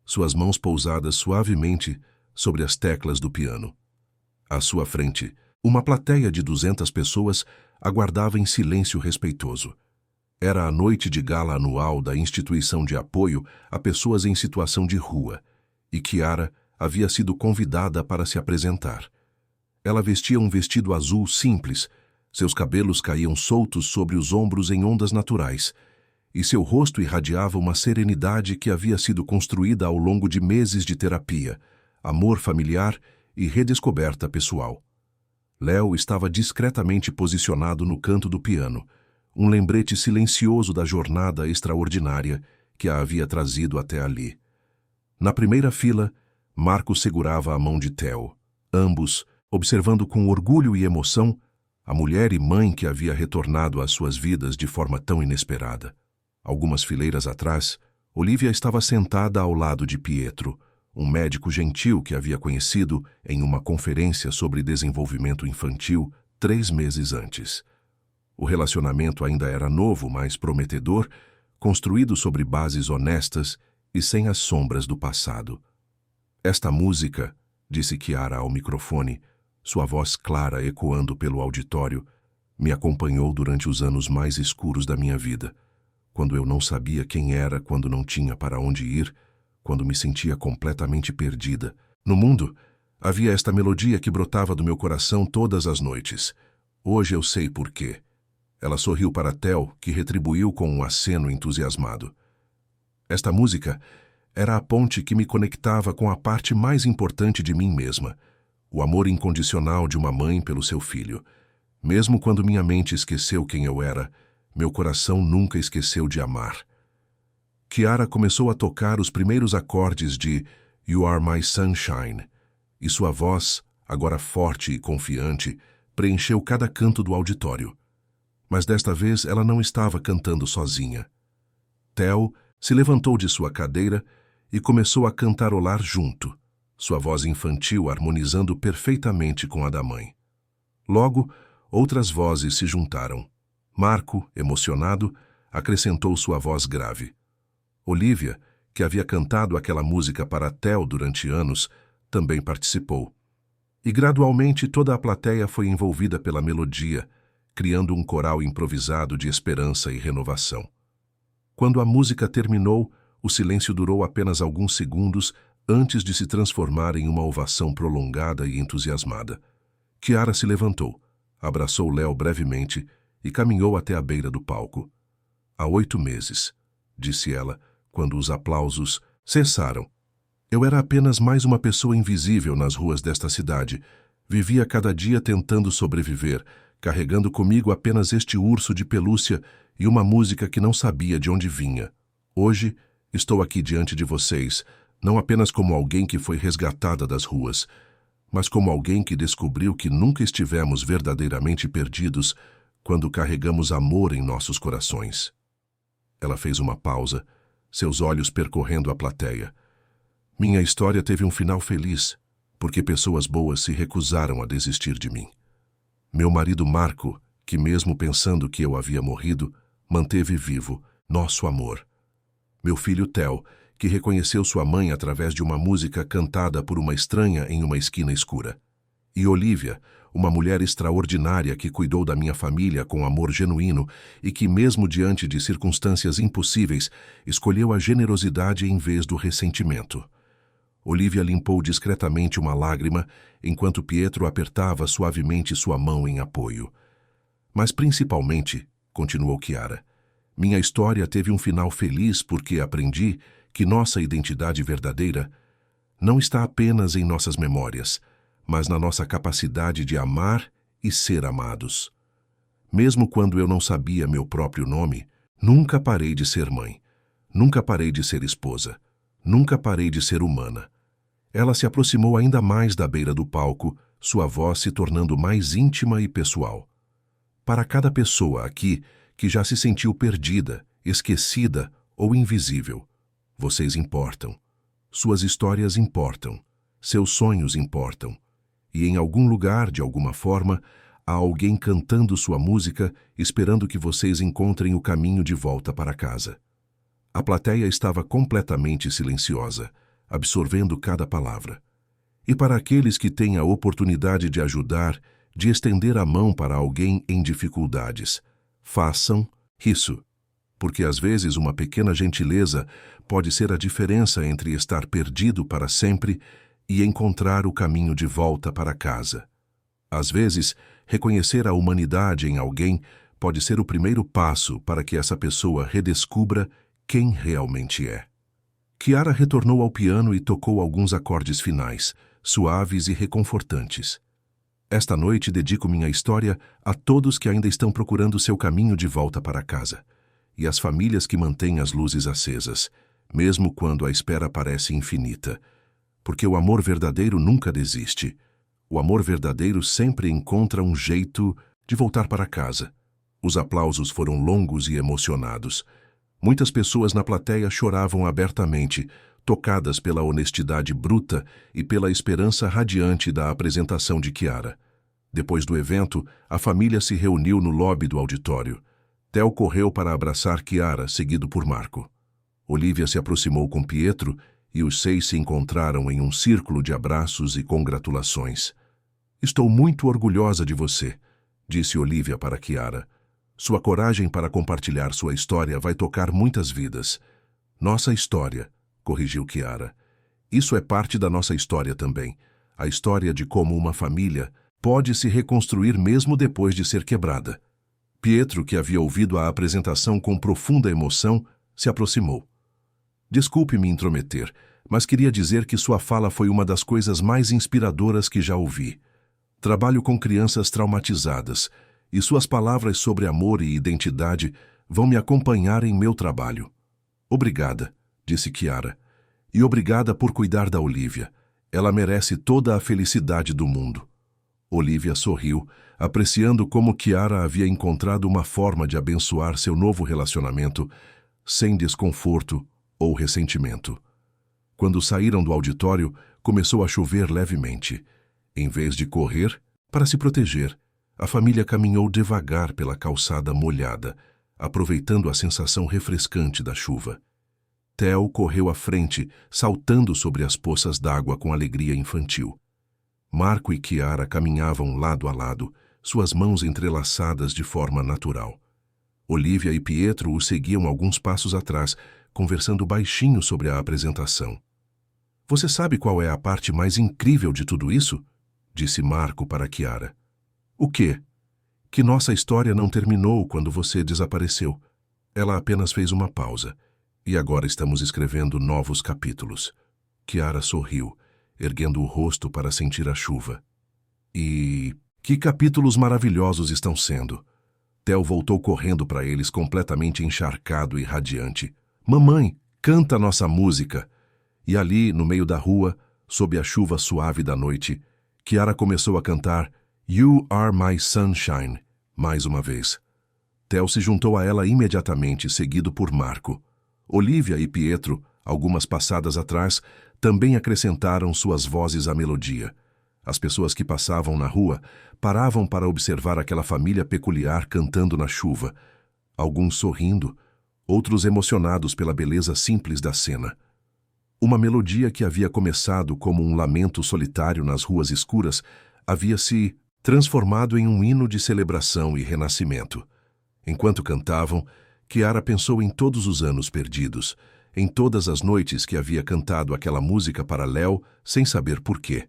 suas mãos pousadas suavemente sobre as teclas do piano. À sua frente, uma plateia de 200 pessoas aguardava em silêncio respeitoso. Era a noite de gala anual da instituição de apoio a pessoas em situação de rua, e Chiara havia sido convidada para se apresentar. Ela vestia um vestido azul simples, seus cabelos caíam soltos sobre os ombros em ondas naturais, e seu rosto irradiava uma serenidade que havia sido construída ao longo de meses de terapia, amor familiar e redescoberta pessoal. Léo estava discretamente posicionado no canto do piano, um lembrete silencioso da jornada extraordinária que a havia trazido até ali. Na primeira fila, Marco segurava a mão de Theo, ambos observando com orgulho e emoção a mulher e mãe que havia retornado às suas vidas de forma tão inesperada. Algumas fileiras atrás, Olivia estava sentada ao lado de Pietro, um médico gentil que havia conhecido em uma conferência sobre desenvolvimento infantil 3 meses antes. O relacionamento ainda era novo, mas prometedor, construído sobre bases honestas e sem as sombras do passado. Esta música, disse Chiara ao microfone, sua voz clara ecoando pelo auditório, me acompanhou durante os anos mais escuros da minha vida, quando eu não sabia quem era, quando não tinha para onde ir, quando me sentia completamente perdida. No mundo, havia esta melodia que brotava do meu coração todas as noites. Hoje eu sei por quê. Ela sorriu para Theo, que retribuiu com um aceno entusiasmado. Esta música era a ponte que me conectava com a parte mais importante de mim mesma, o amor incondicional de uma mãe pelo seu filho. Mesmo quando minha mente esqueceu quem eu era, meu coração nunca esqueceu de amar. Chiara começou a tocar os primeiros acordes de You Are My Sunshine, e sua voz, agora forte e confiante, preencheu cada canto do auditório. Mas desta vez ela não estava cantando sozinha. Theo se levantou de sua cadeira e começou a cantarolar junto, sua voz infantil harmonizando perfeitamente com a da mãe. Logo, outras vozes se juntaram. Marco, emocionado, acrescentou sua voz grave. Olivia, que havia cantado aquela música para Theo durante anos, também participou. E gradualmente toda a plateia foi envolvida pela melodia, criando um coral improvisado de esperança e renovação. Quando a música terminou, o silêncio durou apenas alguns segundos antes de se transformar em uma ovação prolongada e entusiasmada. Chiara se levantou, abraçou Léo brevemente e caminhou até a beira do palco. Há 8 meses, disse ela, quando os aplausos cessaram. Eu era apenas mais uma pessoa invisível nas ruas desta cidade. Vivia cada dia tentando sobreviver, carregando comigo apenas este urso de pelúcia e uma música que não sabia de onde vinha. Hoje, estou aqui diante de vocês, não apenas como alguém que foi resgatada das ruas, mas como alguém que descobriu que nunca estivemos verdadeiramente perdidos quando carregamos amor em nossos corações. Ela fez uma pausa, seus olhos percorrendo a plateia. Minha história teve um final feliz, porque pessoas boas se recusaram a desistir de mim. Meu marido Marco, que mesmo pensando que eu havia morrido, manteve vivo nosso amor. Meu filho Theo, que reconheceu sua mãe através de uma música cantada por uma estranha em uma esquina escura. E Olivia, uma mulher extraordinária que cuidou da minha família com amor genuíno e que, mesmo diante de circunstâncias impossíveis, escolheu a generosidade em vez do ressentimento. Olivia limpou discretamente uma lágrima, enquanto Pietro apertava suavemente sua mão em apoio. Mas principalmente, continuou Chiara, minha história teve um final feliz porque aprendi que nossa identidade verdadeira não está apenas em nossas memórias, mas na nossa capacidade de amar e ser amados. Mesmo quando eu não sabia meu próprio nome, nunca parei de ser mãe, nunca parei de ser esposa, nunca parei de ser humana. Ela se aproximou ainda mais da beira do palco, sua voz se tornando mais íntima e pessoal. Para cada pessoa aqui que já se sentiu perdida, esquecida ou invisível, vocês importam. Suas histórias importam. Seus sonhos importam. E em algum lugar, de alguma forma, há alguém cantando sua música, esperando que vocês encontrem o caminho de volta para casa. A plateia estava completamente silenciosa, absorvendo cada palavra. E para aqueles que têm a oportunidade de ajudar, de estender a mão para alguém em dificuldades, façam isso. Porque às vezes uma pequena gentileza pode ser a diferença entre estar perdido para sempre e encontrar o caminho de volta para casa. Às vezes, reconhecer a humanidade em alguém pode ser o primeiro passo para que essa pessoa redescubra quem realmente é. Chiara retornou ao piano e tocou alguns acordes finais, suaves e reconfortantes. Esta noite dedico minha história a todos que ainda estão procurando seu caminho de volta para casa. E as famílias que mantêm as luzes acesas, mesmo quando a espera parece infinita. Porque o amor verdadeiro nunca desiste. O amor verdadeiro sempre encontra um jeito de voltar para casa. Os aplausos foram longos e emocionados. Muitas pessoas na plateia choravam abertamente, tocadas pela honestidade bruta e pela esperança radiante da apresentação de Chiara. Depois do evento, a família se reuniu no lobby do auditório. Theo correu para abraçar Chiara, seguido por Marco. Olivia se aproximou com Pietro e os 6 se encontraram em um círculo de abraços e congratulações. Estou muito orgulhosa de você, disse Olivia para Chiara. Sua coragem para compartilhar sua história vai tocar muitas vidas. Nossa história, corrigiu Chiara. Isso é parte da nossa história também. A história de como uma família pode se reconstruir mesmo depois de ser quebrada. Pietro, que havia ouvido a apresentação com profunda emoção, se aproximou. Desculpe me intrometer, mas queria dizer que sua fala foi uma das coisas mais inspiradoras que já ouvi. Trabalho com crianças traumatizadas, e suas palavras sobre amor e identidade vão me acompanhar em meu trabalho. Obrigada, disse Chiara. E obrigada por cuidar da Olivia. Ela merece toda a felicidade do mundo. Olivia sorriu, apreciando como Chiara havia encontrado uma forma de abençoar seu novo relacionamento sem desconforto ou ressentimento. Quando saíram do auditório, começou a chover levemente. Em vez de correr, para se proteger, a família caminhou devagar pela calçada molhada, aproveitando a sensação refrescante da chuva. Theo correu à frente, saltando sobre as poças d'água com alegria infantil. Marco e Chiara caminhavam lado a lado, suas mãos entrelaçadas de forma natural. Olivia e Pietro o seguiam alguns passos atrás, conversando baixinho sobre a apresentação. Você sabe qual é a parte mais incrível de tudo isso? Disse Marco para Chiara. O quê? Que nossa história não terminou quando você desapareceu. Ela apenas fez uma pausa. E agora estamos escrevendo novos capítulos. Chiara sorriu, erguendo o rosto para sentir a chuva. E que capítulos maravilhosos estão sendo! Theo voltou correndo para eles completamente encharcado e radiante. Mamãe, canta nossa música! E ali, no meio da rua, sob a chuva suave da noite, Chiara começou a cantar You Are My Sunshine, mais uma vez. Theo se juntou a ela imediatamente, seguido por Marco. Olivia e Pietro, algumas passadas atrás, também acrescentaram suas vozes à melodia. As pessoas que passavam na rua paravam para observar aquela família peculiar cantando na chuva, alguns sorrindo, outros emocionados pela beleza simples da cena. Uma melodia que havia começado como um lamento solitário nas ruas escuras, havia se transformado em um hino de celebração e renascimento. Enquanto cantavam, Chiara pensou em todos os anos perdidos, em todas as noites que havia cantado aquela música para Léo sem saber porquê,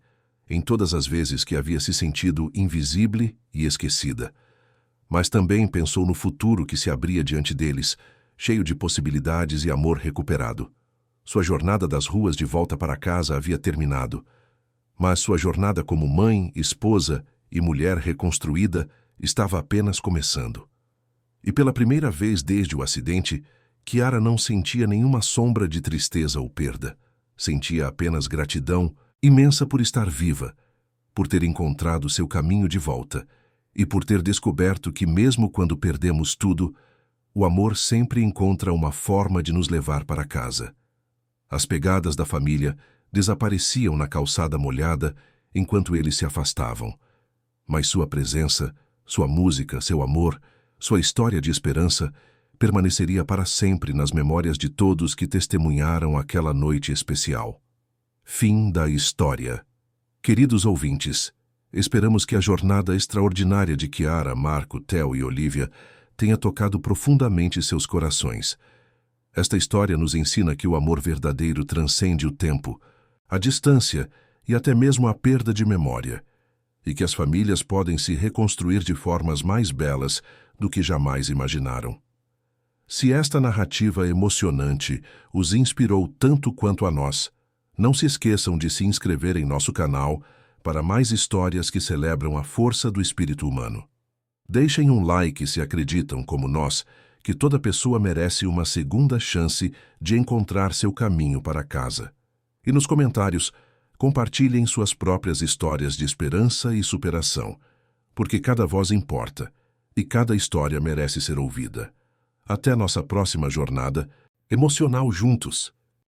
em todas as vezes que havia se sentido invisível e esquecida. Mas também pensou no futuro que se abria diante deles, cheio de possibilidades e amor recuperado. Sua jornada das ruas de volta para casa havia terminado, mas sua jornada como mãe, esposa e mulher reconstruída estava apenas começando. E pela primeira vez desde o acidente, Chiara não sentia nenhuma sombra de tristeza ou perda. Sentia apenas gratidão imensa por estar viva, por ter encontrado seu caminho de volta e por ter descoberto que mesmo quando perdemos tudo, o amor sempre encontra uma forma de nos levar para casa. As pegadas da família desapareciam na calçada molhada enquanto eles se afastavam, mas sua presença, sua música, seu amor, sua história de esperança permaneceria para sempre nas memórias de todos que testemunharam aquela noite especial. Fim da história. Queridos ouvintes, esperamos que a jornada extraordinária de Chiara, Marco, Theo e Olivia tenha tocado profundamente seus corações. Esta história nos ensina que o amor verdadeiro transcende o tempo, a distância e até mesmo a perda de memória, e que as famílias podem se reconstruir de formas mais belas do que jamais imaginaram. Se esta narrativa emocionante os inspirou tanto quanto a nós, não se esqueçam de se inscrever em nosso canal para mais histórias que celebram a força do espírito humano. Deixem um like se acreditam, como nós, que toda pessoa merece uma segunda chance de encontrar seu caminho para casa. E nos comentários, compartilhem suas próprias histórias de esperança e superação, porque cada voz importa e cada história merece ser ouvida. Até nossa próxima jornada emocional juntos!